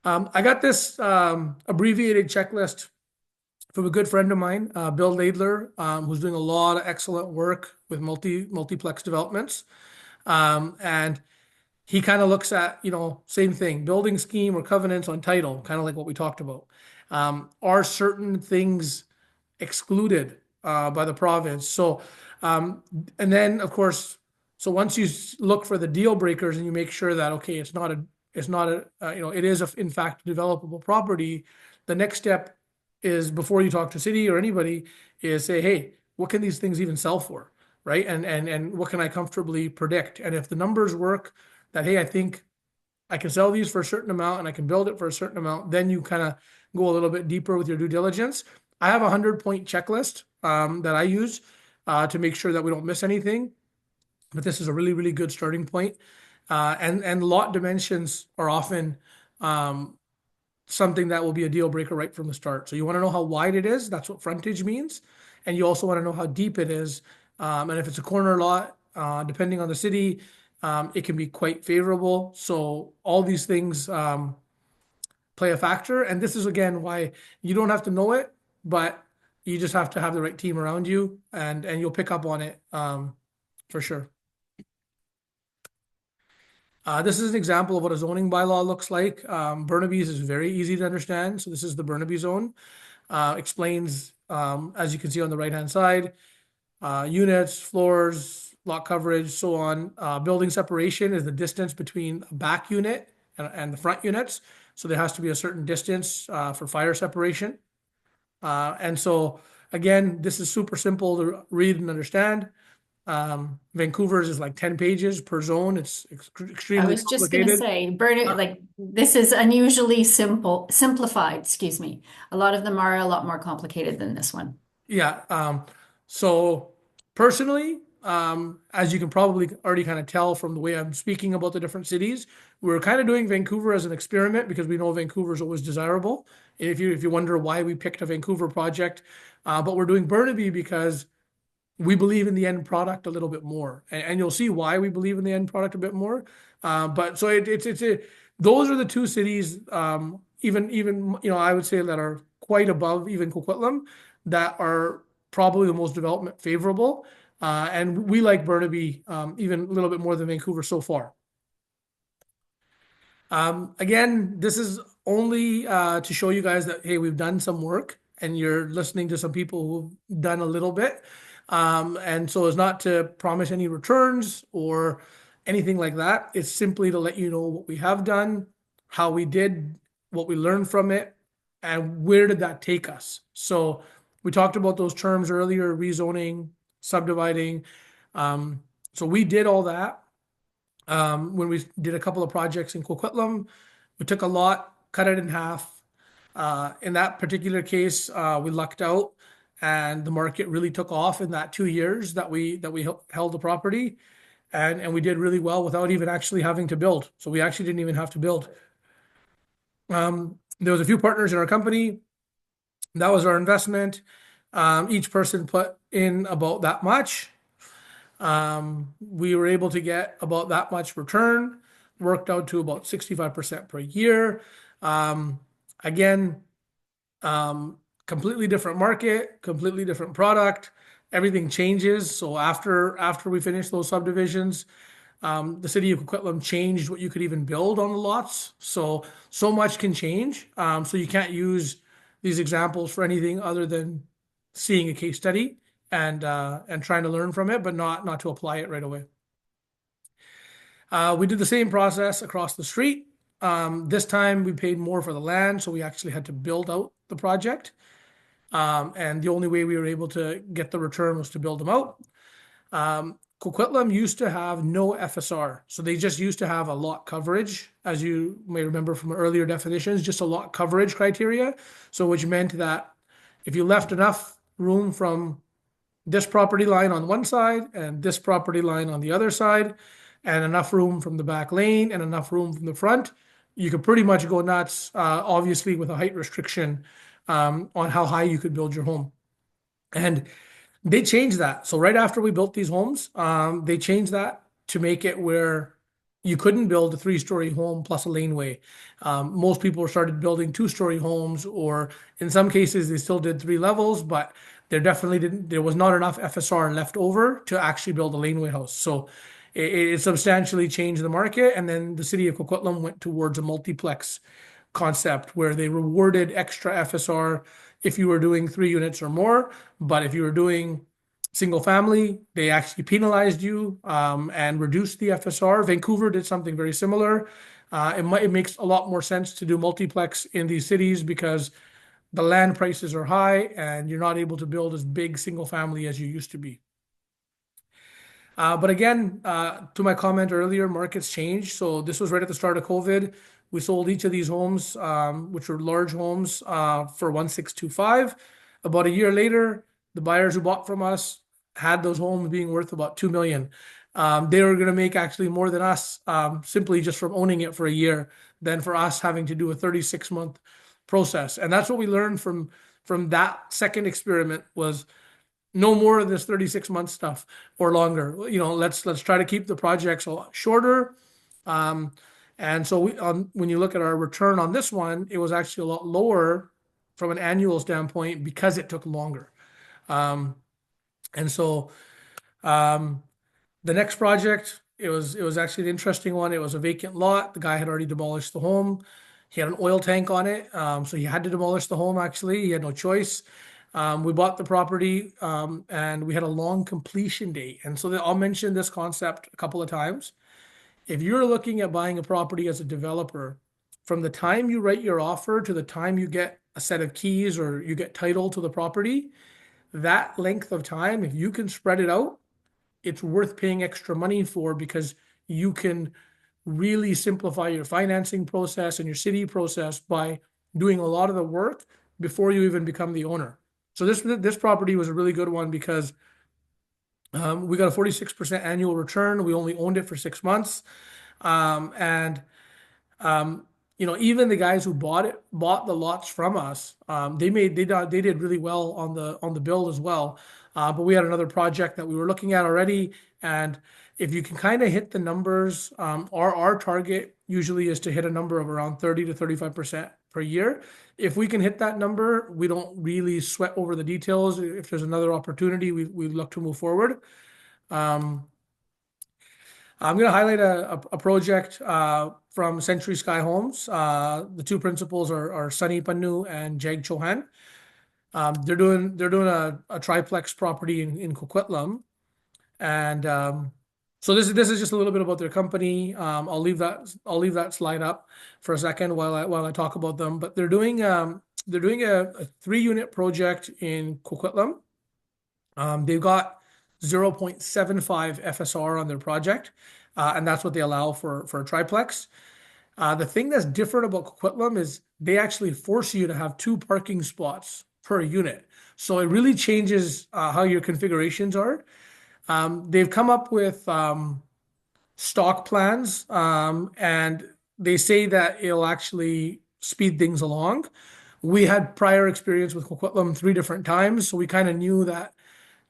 I got this abbreviated checklist from a good friend of mine, Bill Laidler, who's doing a lot of excellent work with multiplex developments. And he kind of looks at, same thing, building scheme or covenants on title, kind of like what we talked about. Are certain things excluded by the province? So, and then of course, so once you look for the deal breakers and you make sure that, okay, it is in fact developable property, the next step is, before you talk to city or anybody, is say, hey, what can these things even sell for, right? And what can I comfortably predict? And if the numbers work, that, hey, I think I can sell these for a certain amount and I can build it for a certain amount, then you kind of go a little bit deeper with your due diligence. I have a 100-point checklist that I use to make sure that we don't miss anything. But this is a really, really good starting point. And lot dimensions are often something that will be a deal breaker right from the start. So you want to know how wide it is. That's what frontage means. And you also want to know how deep it is. And if it's a corner lot, depending on the city, it can be quite favorable. So all these things play a factor. And this is again why you don't have to know it, but you just have to have the right team around you, and you'll pick up on it for sure. This is an example of what a zoning bylaw looks like. Burnaby's is very easy to understand. So this is the Burnaby zone. Explains, as you can see on the right-hand side, units, floors, lot coverage, so on. Building separation is the distance between a back unit and the front units. So there has to be a certain distance for fire separation. And so again, this is super simple to read and understand. Vancouver's is like 10 pages per zone. It's I extremely was just going to complicated. say, like this is unusually simplified, excuse me. A lot of them are a lot more complicated than this one. Yeah. So personally, as you can probably already kind of tell from the way I'm speaking about the different cities, we're kind of doing Vancouver as an experiment because we know Vancouver is always desirable. If you wonder why we picked a Vancouver project, but we're doing Burnaby because we believe in the end product a little bit more, and you'll see why we believe in the end product a bit more. But so those are the two cities, even I would say that are quite above even Coquitlam, that are probably the most development favorable, and we like Burnaby even a little bit more than Vancouver so far. Again, this is only to show you guys that, hey, we've done some work and you're listening to some people who've done a little bit. And so it's not to promise any returns or anything like that. It's simply to let you know what we have done, how we did, what we learned from it, and where did that take us. So we talked about those terms earlier, rezoning, subdividing. So we did all that. When we did a couple of projects in Coquitlam, we took a lot, cut it in half. In that particular case, we lucked out, and the market really took off in that 2 years that we held the property, and we did really well without even actually having to build. So we actually didn't even have to build. There was a few partners in our company. That was our investment. Each person put in about that much. We were able to get about that much return, worked out to about 65% per year. Again, completely different market, completely different product. Everything changes. So after we finished those subdivisions, the city of Coquitlam changed what you could even build on the lots. So much can change. So you can't use these examples for anything other than seeing a case study and trying to learn from it, but not to apply it right away. We did the same process across the street. This time we paid more for the land, so we actually had to build out the project. And the only way we were able to get the return was to build them out. Coquitlam used to have no FSR, so they just used to have a lot coverage, as you may remember from earlier definitions, just a lot coverage criteria. So which meant that if you left enough room from this property line on one side and this property line on the other side, and enough room from the back lane and enough room from the front, you could pretty much go nuts, obviously with a height restriction on how high you could build your home. And they changed that. So right after we built these homes, they changed that to make it where you couldn't build a 3-story home plus a laneway. Most people started building 2-story homes, or in some cases they still did 3 levels, but there was not enough FSR left over to actually build a laneway house. So it substantially changed the market. And then the city of Coquitlam went towards a multiplex concept where they rewarded extra FSR if you were doing 3 units or more. But if you were doing single family, they actually penalized you and reduced the FSR. Vancouver did something very similar. It makes a lot more sense to do multiplex in these cities because the land prices are high and you're not able to build as big single family as you used to be. But again, to my comment earlier, markets change. So this was right at the start of COVID. We sold each of these homes, which were large homes, for 1,625. About a year later, the buyers who bought from us had those homes being worth about 2 million. They were going to make actually more than us, simply just from owning it for a year, than for us having to do a 36-month process. And that's what we learned from that second experiment was no more of this 36-month stuff or longer. Let's try to keep the projects a lot shorter. Um, and so when you look at our return on this one, it was actually a lot lower from an annual standpoint because it took longer. Um, and so um, the next project, it was actually an interesting one. It was a vacant lot. The guy had already demolished the home. He had an oil tank on it, so he had to demolish the home. Actually, he had no choice. We bought the property, and we had a long completion date. And so I'll mention this concept a couple of times. If you're looking at buying a property as a developer, from the time you write your offer to the time you get a set of keys or you get title to the property, that length of time, if you can spread it out, it's worth paying extra money for because you can really simplify your financing process and your city process by doing a lot of the work before you even become the owner. So this property was a really good one because we got a 46% annual return. We only owned it for 6 months. And um, even the guys who bought the lots from us, they did really well on the build as well. But we had another project that we were looking at already, and if you can kind of hit the numbers, our target usually is to hit a number of around 30 to 35% per year. If we can hit that number, we don't really sweat over the details. If there's another opportunity, we look to move forward. Um, I'm going to highlight a project from Century Sky Homes. The two principals are Sunny Pannu and Jag Chauhan. They're doing a triplex property in Coquitlam, and so this is just a little bit about their company. I'll leave that slide up for a second while I talk about them. But they're doing a 3-unit project in Coquitlam. They've got 0.75 FSR on their project, and that's what they allow for a triplex. The thing that's different about Coquitlam is they actually force you to have 2 parking spots per unit. So it really changes how your configurations are. They've come up with stock plans, and they say that it'll actually speed things along. We had prior experience with Coquitlam 3 different times, so we kind of knew that,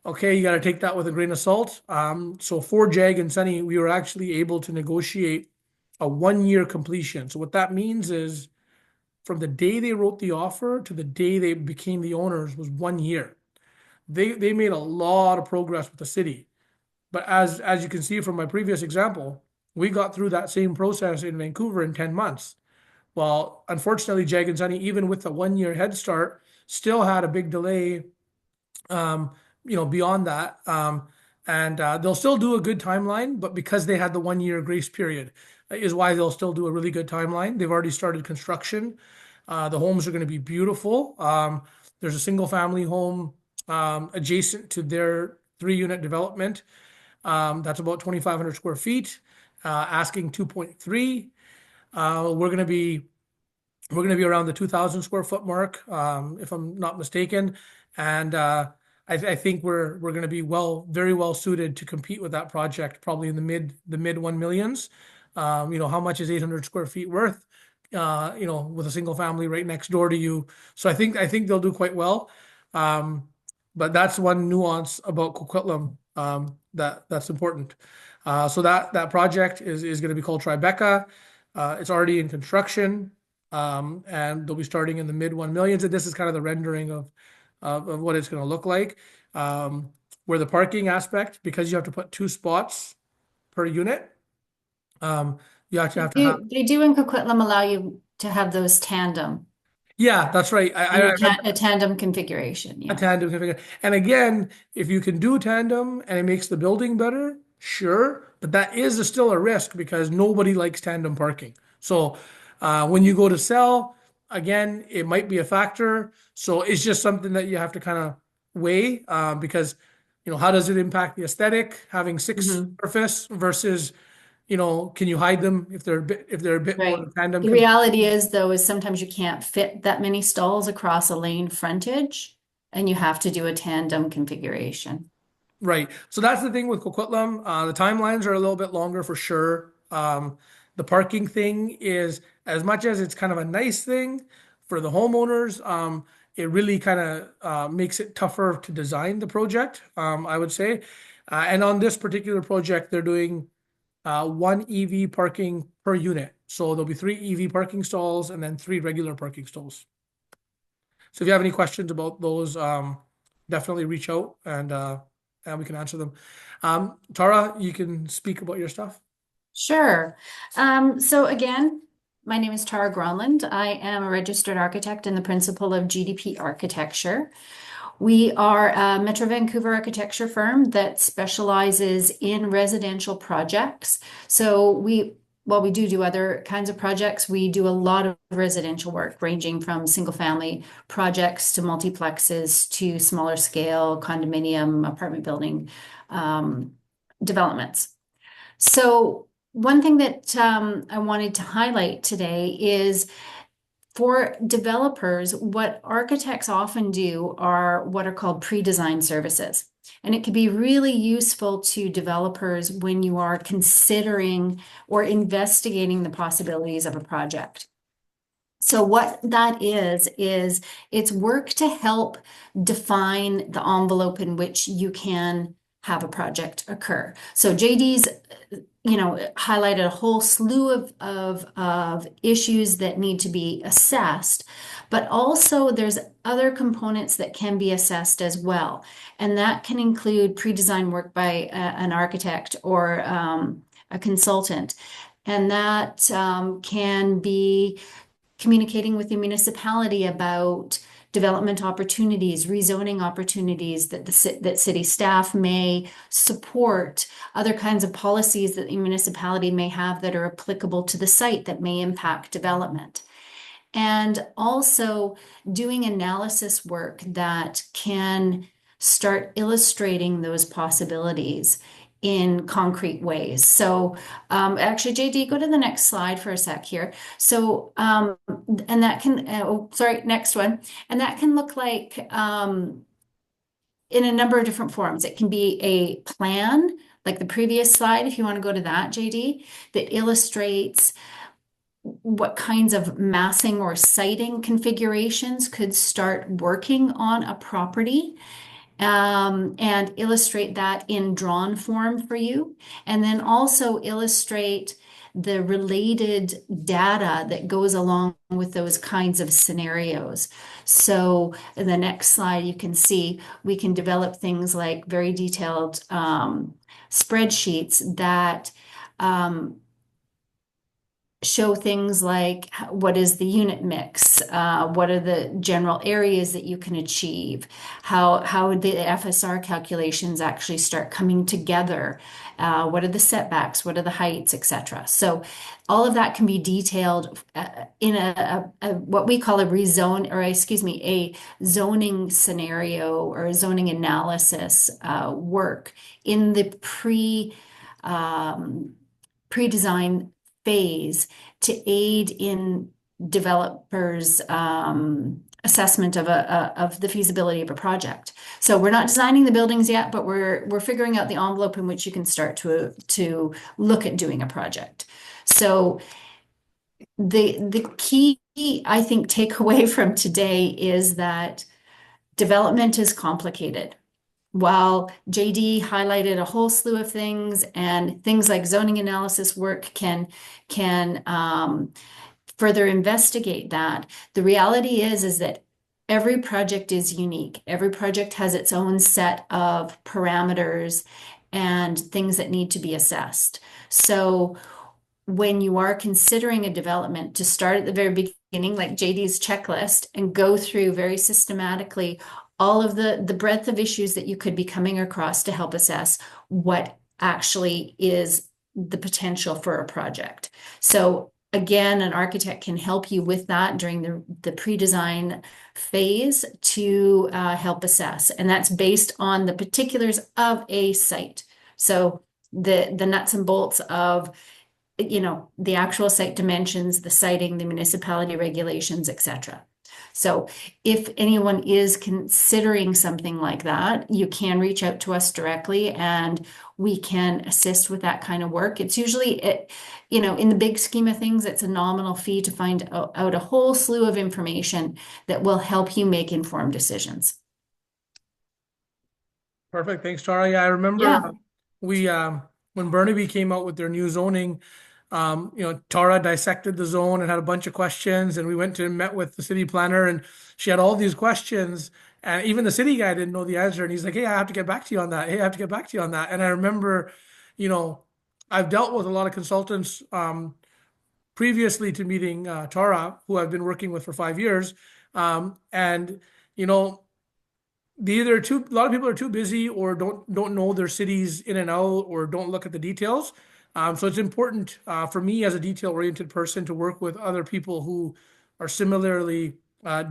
okay, you got to take that with a grain of salt. So for Jag and Sunny, we were actually able to negotiate a 1-year completion. So what that means is from the day they wrote the offer to the day they became the owners was 1 year. They made a lot of progress with the city. But as you can see from my previous example, we got through that same process in Vancouver in 10 months. Well, unfortunately, Jag and Sunny, even with the 1-year head start, still had a big delay beyond that. And they'll still do a good timeline, but because they had the 1-year grace period, is why they'll still do a really good timeline. They've already started construction. The homes are going to be beautiful. There's a single family home adjacent to their 3-unit development. That's about 2,500 square feet, asking 2.3. We're going to be around the 2,000 square foot mark, if I'm not mistaken. And I think we're going to be very well suited to compete with that project, probably in the mid 1 millions. How much is 800 square feet worth? With a single family right next door to you. So I think they'll do quite well. But that's one nuance about Coquitlam that's important. So that project is going to be called Tribeca. It's already in construction, and they'll be starting in the mid 1 millions. And this is kind of the rendering of what it's going to look like. Where the parking aspect, because you have to put 2 spots per unit, you actually have to have. They do in Coquitlam allow you to have those tandem, Yeah, that's right. a tandem configuration. A Yeah. tandem configuration. And again, if you can do tandem and it makes the building better, sure, but that is still a risk because nobody likes tandem parking. So when you go to sell, again, it might be a factor. So it's just something that you have to kind of weigh because how does it impact the aesthetic having 6 Mhm. surface versus can you hide them if they're a bit more Right. tandem? The reality is, though, is sometimes you can't fit that many stalls across a lane frontage, and you have to do a tandem configuration. Right. So that's the thing with Coquitlam. The timelines are a little bit longer for sure. The parking thing is, as much as it's kind of a nice thing for the homeowners, it really kind of makes it tougher to design the project, I would say. And on this particular project, they're doing one EV parking per unit. So there'll be three EV parking stalls and then three regular parking stalls. So if you have any questions about those, definitely reach out and we can answer them. Tara, you can speak about your stuff. Sure. So again, my name is Tara Gronland. I am a registered architect and the principal of GDP Architecture. We are a Metro Vancouver architecture firm that specializes in residential projects. So while we do other kinds of projects, we do a lot of residential work, ranging from single family projects to multiplexes to smaller scale condominium apartment building developments. So one thing that I wanted to highlight today is for developers, what architects often do are what are called pre-design services. And it can be really useful to developers when you are considering or investigating the possibilities of a project. So what that is it's work to help define the envelope in which you can have a project occur. So JD's highlighted a whole slew of issues that need to be assessed, but also there's other components that can be assessed as well. And that can include pre-design work by an architect or a consultant. And that can be communicating with the municipality about development opportunities, rezoning opportunities that that city staff may support, other kinds of policies that the municipality may have that are applicable to the site that may impact development. And also doing analysis work that can start illustrating those possibilities in concrete ways. So actually, JD, go to the next slide for a sec here. So, and that can, sorry, next one. And that can look like in a number of different forms. It can be a plan, like the previous slide, if you want to go to that, JD, that illustrates what kinds of massing or siting configurations could start working on a property. And illustrate that in drawn form for you. And then also illustrate the related data that goes along with those kinds of scenarios. So in the next slide, you can see we can develop things like very detailed spreadsheets that show things like what is the unit mix, what are the general areas that you can achieve, how the FSR calculations actually start coming together, what are the setbacks, what are the heights, etc. So all of that can be detailed in a what we call a rezone, or excuse me, a zoning scenario or a zoning analysis work in the pre-design phase to aid in developers' assessment of the feasibility of a project. So we're not designing the buildings yet, but we're figuring out the envelope in which you can start to look at doing a project. So the key, I think, takeaway from today is that development is complicated. While JD highlighted a whole slew of things, and things like zoning analysis work can further investigate that, the reality is that every project is unique. Every project has its own set of parameters and things that need to be assessed. So when you are considering a development, to start at the very beginning, like JD's checklist, and go through very systematically all of the breadth of issues that you could be coming across to help assess what actually is the potential for a project. So again, an architect can help you with that during the pre-design phase to help assess. And that's based on the particulars of a site. So the nuts and bolts of the actual site dimensions, the siting, the municipality regulations, etc. So if anyone is considering something like that, you can reach out to us directly and we can assist with that kind of work. It's usually, in the big scheme of things, it's a nominal fee to find out a whole slew of information that will help you make informed decisions. Perfect. Thanks, Tara. Yeah, I remember Yeah. we when Burnaby came out with their new zoning, Tara dissected the zone and had a bunch of questions, and we went to met with the city planner, and she had all these questions, and even the city guy didn't know the answer, and he's like, "Hey, I have to get back to you on that. Hey, I have to get back to you on that." And I remember, you know, I've dealt with a lot of consultants previously to meeting Tara, who I've been working with for 5 years, and you know a lot of people are too busy or don't know their cities in and out or don't look at the details. So it's important for me as a detail oriented person to work with other people who are similarly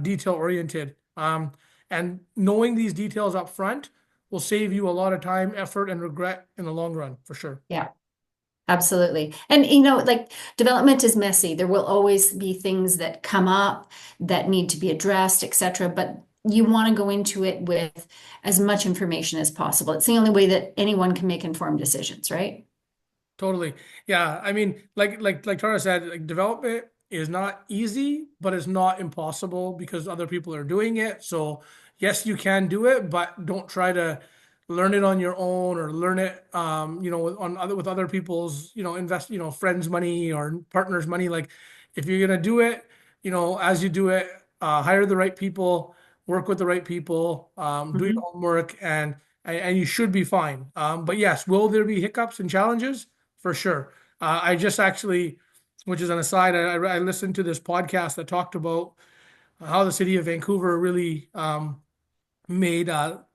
detail oriented. And knowing these details up front will save you a lot of time, effort, and regret in the long run, for sure. Yeah. Absolutely. And like development is messy. There will always be things that come up that need to be addressed, etc. But you want to go into it with as much information as possible. It's the only way that anyone can make informed decisions, right? Totally. Yeah. I mean, like Tara said, like development is not easy, but it's not impossible because other people are doing it. So yes, you can do it, but don't try to learn it on your own or learn it with other people's, invest, friends' money or partners' money. Like if you're gonna do it, as you do it, hire the right people, work with the right people, do your Mhm. homework and you should be fine. But yes, will there be hiccups and challenges? For sure. I just actually, which is an aside, I listened to this podcast that talked about how the city of Vancouver really made a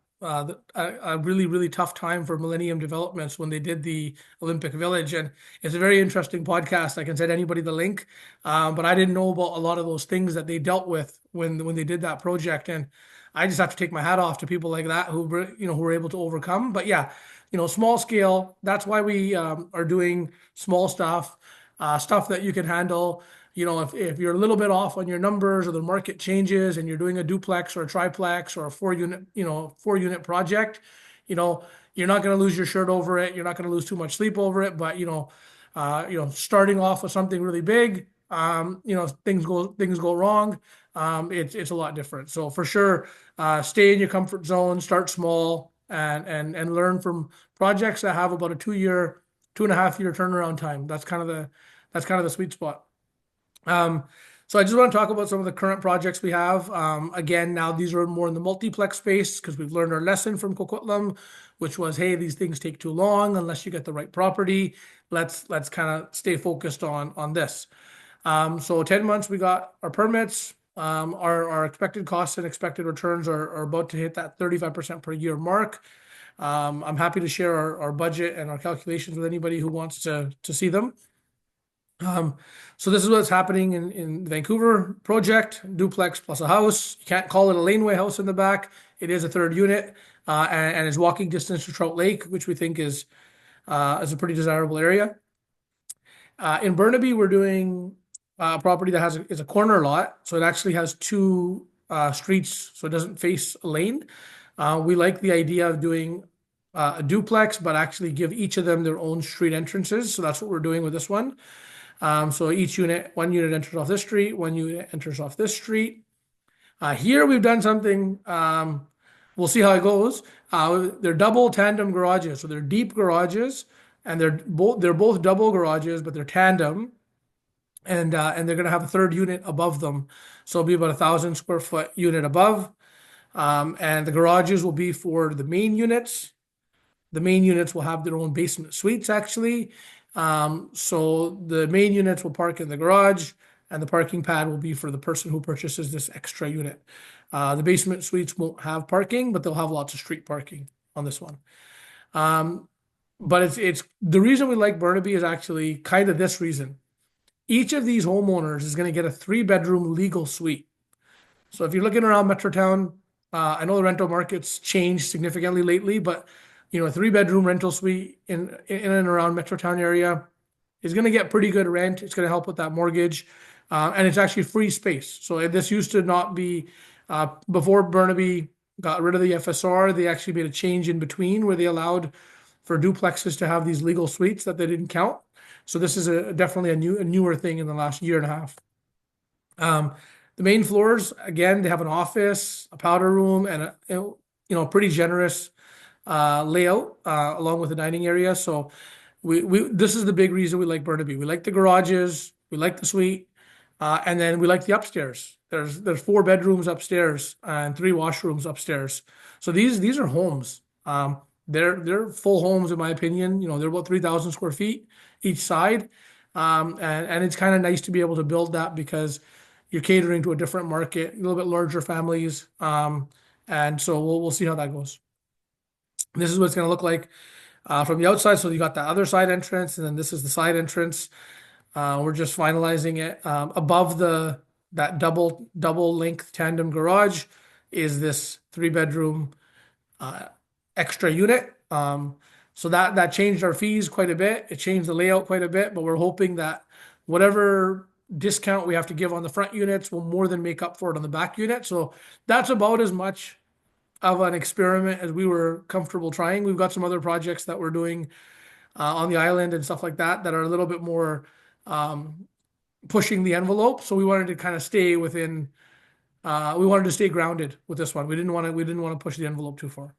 really, really tough time for Millennium Developments when they did the Olympic Village. And it's a very interesting podcast. I can send anybody the link. But I didn't know about a lot of those things that they dealt with when they did that project. And I just have to take my hat off to people like that who were able to overcome. But yeah, small scale. That's why we are doing small stuff, stuff that you can handle. If you're a little bit off on your numbers or the market changes and you're doing a duplex or a triplex or a 4 unit project, you're not going to lose your shirt over it. You're not going to lose too much sleep over it. But starting off with something really big, things go wrong. It's a lot different. So for sure, stay in your comfort zone, start small, and learn from projects that have about a 2 year, 2.5 year turnaround time. That's kind of the sweet spot. So I just want to talk about some of the current projects we have. Again, now these are more in the multiplex space because we've learned our lesson from Coquitlam, which was, hey, these things take too long unless you get the right property. Let's kind of stay focused on this. So 10 months we got our permits. Our expected costs and expected returns are about to hit that 35% per year mark. I'm happy to share our budget and our calculations with anybody who wants to see them. So this is what's happening in the Vancouver project, duplex plus a house. You can't call it a laneway house in the back. It is a third unit, and is walking distance to Trout Lake, which we think is a pretty desirable area. In Burnaby, we're doing a property that is a corner lot, so it actually has two streets, so it doesn't face a lane. We like the idea of doing a duplex, but actually give each of them their own street entrances. So that's what we're doing with this one. So one unit enters off this street, one unit enters off this street. Here we've done something, we'll see how it goes. They're double tandem garages, so they're deep garages, and they're both double garages, but they're tandem, and they're going to have a third unit above them, so it'll be about 1,000 square foot unit above, and the garages will be for the main units. The main units will have their own basement suites, actually. So the main units will park in the garage, and the parking pad will be for the person who purchases this extra unit. The basement suites won't have parking, but they'll have lots of street parking on this one. But it's the reason we like Burnaby is actually kind of this reason. Each of these homeowners is going to get a 3 bedroom legal suite. So if you're looking around Metrotown, I know the rental market's changed significantly lately, but a 3 bedroom rental suite in and around Metrotown area is going to get pretty good rent. It's going to help with that mortgage. and it's actually free space. So this used to not be, before Burnaby got rid of the FSR, they actually made a change in between where they allowed for duplexes to have these legal suites that they didn't count. So this is definitely a newer thing in the last year and a half. The main floors, again, they have an office, a powder room, and pretty generous layout along with the dining area. So we this is the big reason we like Burnaby. We like the garages, we like the suite, and then we like the upstairs. There's 4 bedrooms upstairs and 3 washrooms upstairs. So these are homes. They're full homes in my opinion. They're about 3,000 square feet each side, and it's kind of nice to be able to build that because you're catering to a different market, a little bit larger families, and so we'll see how that goes. This is what it's going to look like from the outside. So you got the other side entrance, and then this is the side entrance. We're just finalizing it. Above that double length tandem garage is this 3 bedroom extra unit. So that changed our fees quite a bit. It changed the layout quite a bit, but we're hoping that whatever discount we have to give on the front units will more than make up for it on the back unit. So that's about as much of an experiment as we were comfortable trying. We've got some other projects that we're doing on the island and stuff like that are a little bit more pushing the envelope. So we wanted to kind of stay within. We wanted to stay grounded with this one. We didn't want to push the envelope too far.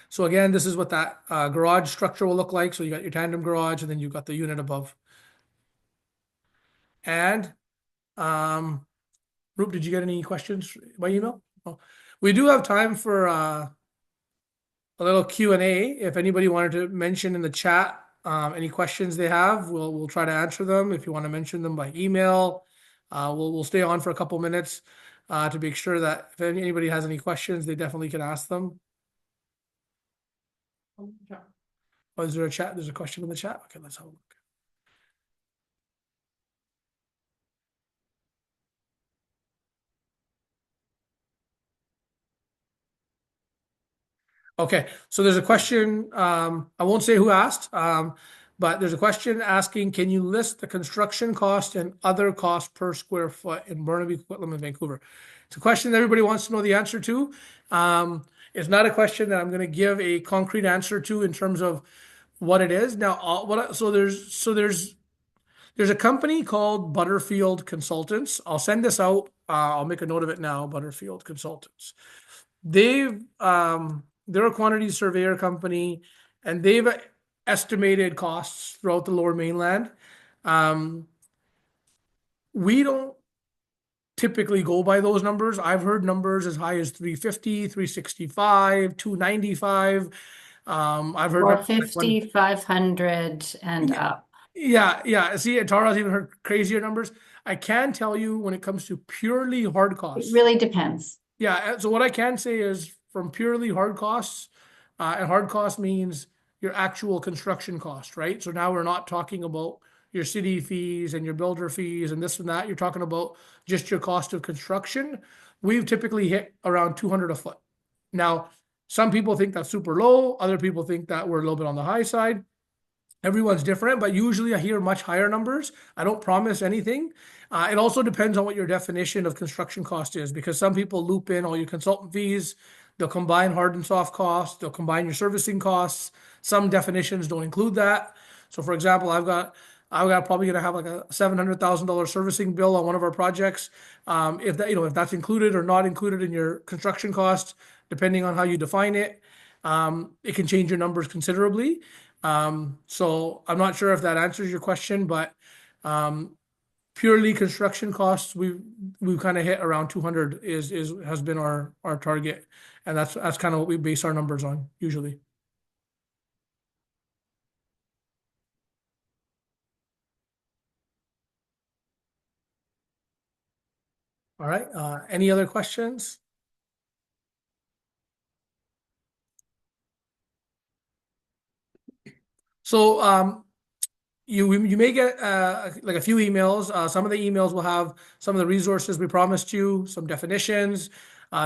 So again, this is what that garage structure will look like. So you got your tandem garage, and then you've got the unit above. And Roop, did you get any questions by email? Oh. We do have time for a little Q&A. If anybody wanted to mention in the chat any questions they have, we'll try to answer them. If you want to mention them by email, we'll stay on for a couple minutes to make sure that if anybody has any questions, they definitely can ask them. Oh, is there a chat? There's a question in the chat. Okay, let's have a look. Okay, so there's a question. I won't say who asked, but there's a question asking, can you list the construction cost and other costs per square foot in Burnaby, Coquitlam, and Vancouver? It's a question that everybody wants to know the answer to. It's not a question that I'm going to give a concrete answer to in terms of what it is. Now, there's a company called Butterfield Consultants. I'll send this out. I'll make a note of it now. Butterfield Consultants. They're a quantity surveyor company, and they've estimated costs throughout the Lower Mainland. We don't typically go by those numbers. I've heard numbers as high as 350, 365, 295. I've heard 450, 500 and up. Yeah. See, Tara's even heard crazier numbers. I can tell you when it comes to purely hard costs. It really depends. Yeah, so what I can say is from purely hard costs, and hard cost means your actual construction cost, right? So now we're not talking about your city fees and your builder fees and this and that. You're talking about just your cost of construction. We've typically hit around 200 a foot. Now, some people think that's super low. Other people think that we're a little bit on the high side. Everyone's different, but usually I hear much higher numbers. I don't promise anything. It also depends on what your definition of construction cost is, because some people loop in all your consultant fees. They'll combine hard and soft costs. They'll combine your servicing costs. Some definitions don't include that. So, for example, I've got probably gonna have like a $700,000 servicing bill on one of our projects. If that's included or not included in your construction cost, depending on how you define it, it can change your numbers considerably. So I'm not sure if that answers your question, but purely construction costs, we've kind of hit around 200 has been our target, and that's kind of what we base our numbers on usually. All right. Any other questions? So you may get like a few emails. Some of the emails will have some of the resources we promised you, some definitions,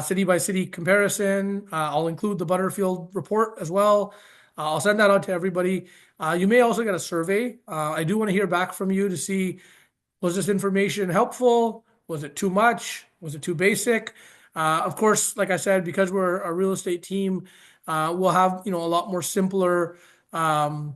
city by city comparison. I'll include the Butterfield report as well. I'll send that out to everybody. You may also get a survey. I do want to hear back from you to see Was this information helpful? Was it too much? Was it too basic? Of course, like I said, because we're a real estate team, we'll have, a lot more simpler, how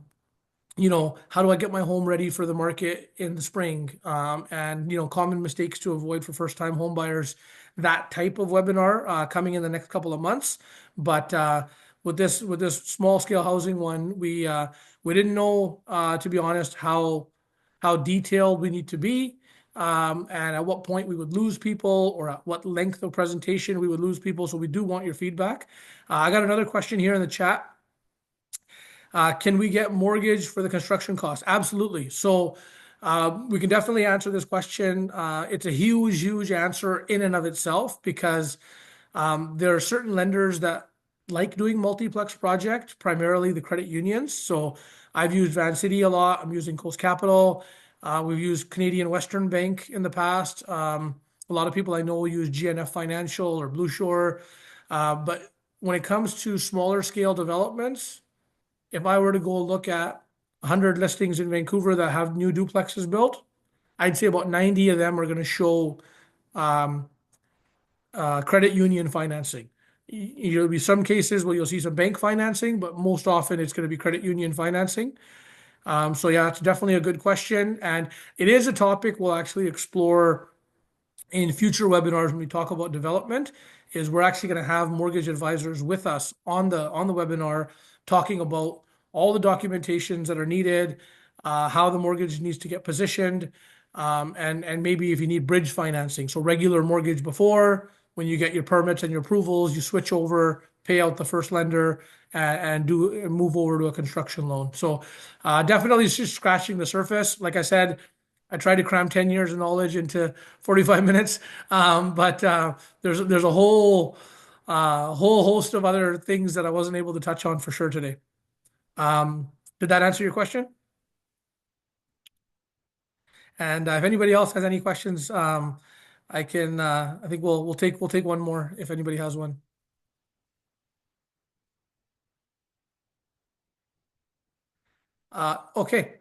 do I get my home ready for the market in the spring? And, common mistakes to avoid for first-time home buyers, that type of webinar coming in the next couple of months. But with this small scale housing one, we didn't know, to be honest, how detailed we need to be, and at what point we would lose people, or at what length of presentation we would lose people. So we do want your feedback. I got another question here in the chat. Can we get mortgage for the construction costs? Absolutely. So we can definitely answer this question. It's a huge, huge answer in and of itself, because there are certain lenders that like doing multiplex projects, primarily the credit unions. So I've used Vancity a lot. I'm using Coast Capital. We've used Canadian Western Bank in the past. A lot of people I know use GNF Financial or Blue Shore. But when it comes to smaller scale developments, if I were to go look at 100 listings in Vancouver that have new duplexes built, I'd say about 90 of them are going to show um, credit union financing. There'll be some cases where you'll see some bank financing, but most often it's going to be credit union financing. So yeah, it's definitely a good question, and it is a topic we'll actually explore in future webinars when we talk about development. Is we're actually going to have mortgage advisors with us on the webinar, talking about all the documentations that are needed, how the mortgage needs to get positioned, and maybe if you need bridge financing. So regular mortgage before, when you get your permits and your approvals, you switch over, pay out the first lender, and move over to a construction loan. So definitely it's just scratching the surface. Like I said, I tried to cram 10 years of knowledge into 45 minutes. But there's a whole host of other things that I wasn't able to touch on for sure today. Did that answer your question? And if anybody else has any questions, I think we'll take one more if anybody has one. Okay.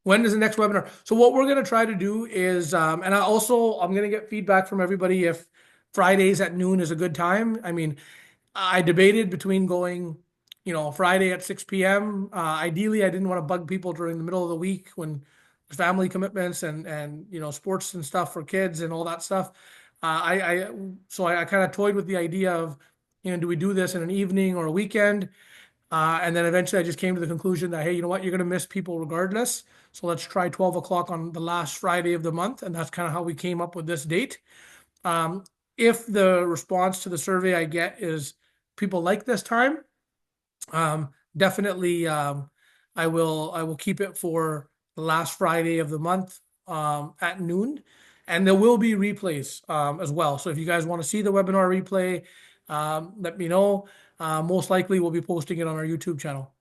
When is the next webinar? So what we're going to try to do is, and I'm going to get feedback from everybody if Fridays at noon is a good time. I mean, I debated between going, Friday at 6 p.m. Ideally, I didn't want to bug people during the middle of the week when there's family commitments and sports and stuff for kids and all that stuff. So I kind of toyed with the idea of, do we do this in an evening or a weekend? And then eventually I just came to the conclusion that, hey, you know what, you're going to miss people regardless. So let's try 12 o'clock on the last Friday of the month. And that's kind of how we came up with this date. If the response to the survey I get is people like this time, definitely I will keep it for the last Friday of the month at noon. And there will be replays as well. So if you guys want to see the webinar replay, let me know. Most likely we'll be posting it on our YouTube channel.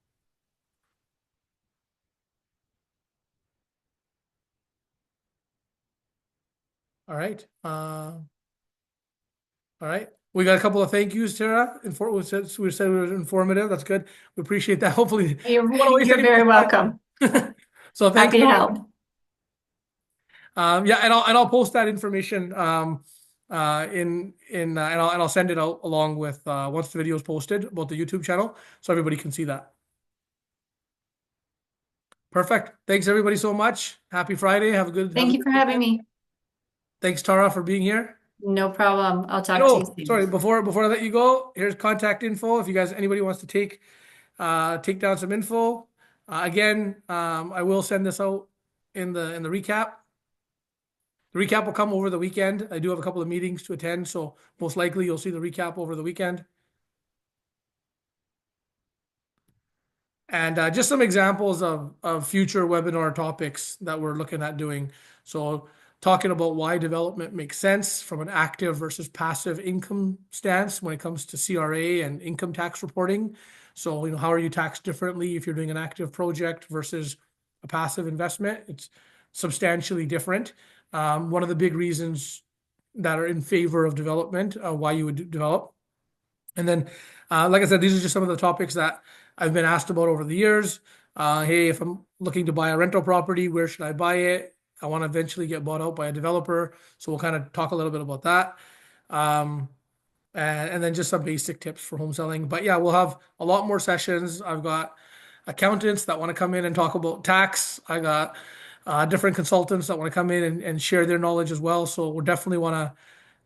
All right. All right. We got a couple of thank yous, Tara. We said we were informative. That's good. We appreciate that. Hopefully, You're very welcome. So thanks. Happy to help. Yeah, and I'll post that information and I'll send it out along with once the video is posted about the YouTube channel, so everybody can see that. Perfect. Thanks everybody so much. Happy Friday. Thank you for having me. Thanks, Tara, for being here. No problem. I'll talk to you soon. Sorry, before I let you go, here's contact info. If you guys, anybody wants to take down some info. Again, I will send this out in the recap. The recap will come over the weekend. I do have a couple of meetings to attend, so most likely you'll see the recap over the weekend. And just some examples of future webinar topics that we're looking at doing. So talking about why development makes sense from an active versus passive income stance when it comes to CRA and income tax reporting. So, how are you taxed differently if you're doing an active project versus a passive investment? It's substantially different. One of the big reasons that are in favor of development, why you would develop. And then, like I said, these are just some of the topics that I've been asked about over the years. Hey, if I'm looking to buy a rental property, where should I buy it? I want to eventually get bought out by a developer. So we'll kind of talk a little bit about that. Um, and then just some basic tips for home selling. But yeah, we'll have a lot more sessions. I've got accountants that want to come in and talk about tax. I got different consultants that want to come in and share their knowledge as well. So we'll definitely want to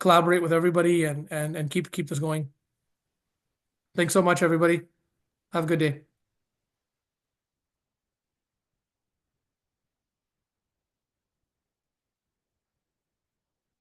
collaborate with everybody and keep this going. Thanks so much, everybody. Have a good day.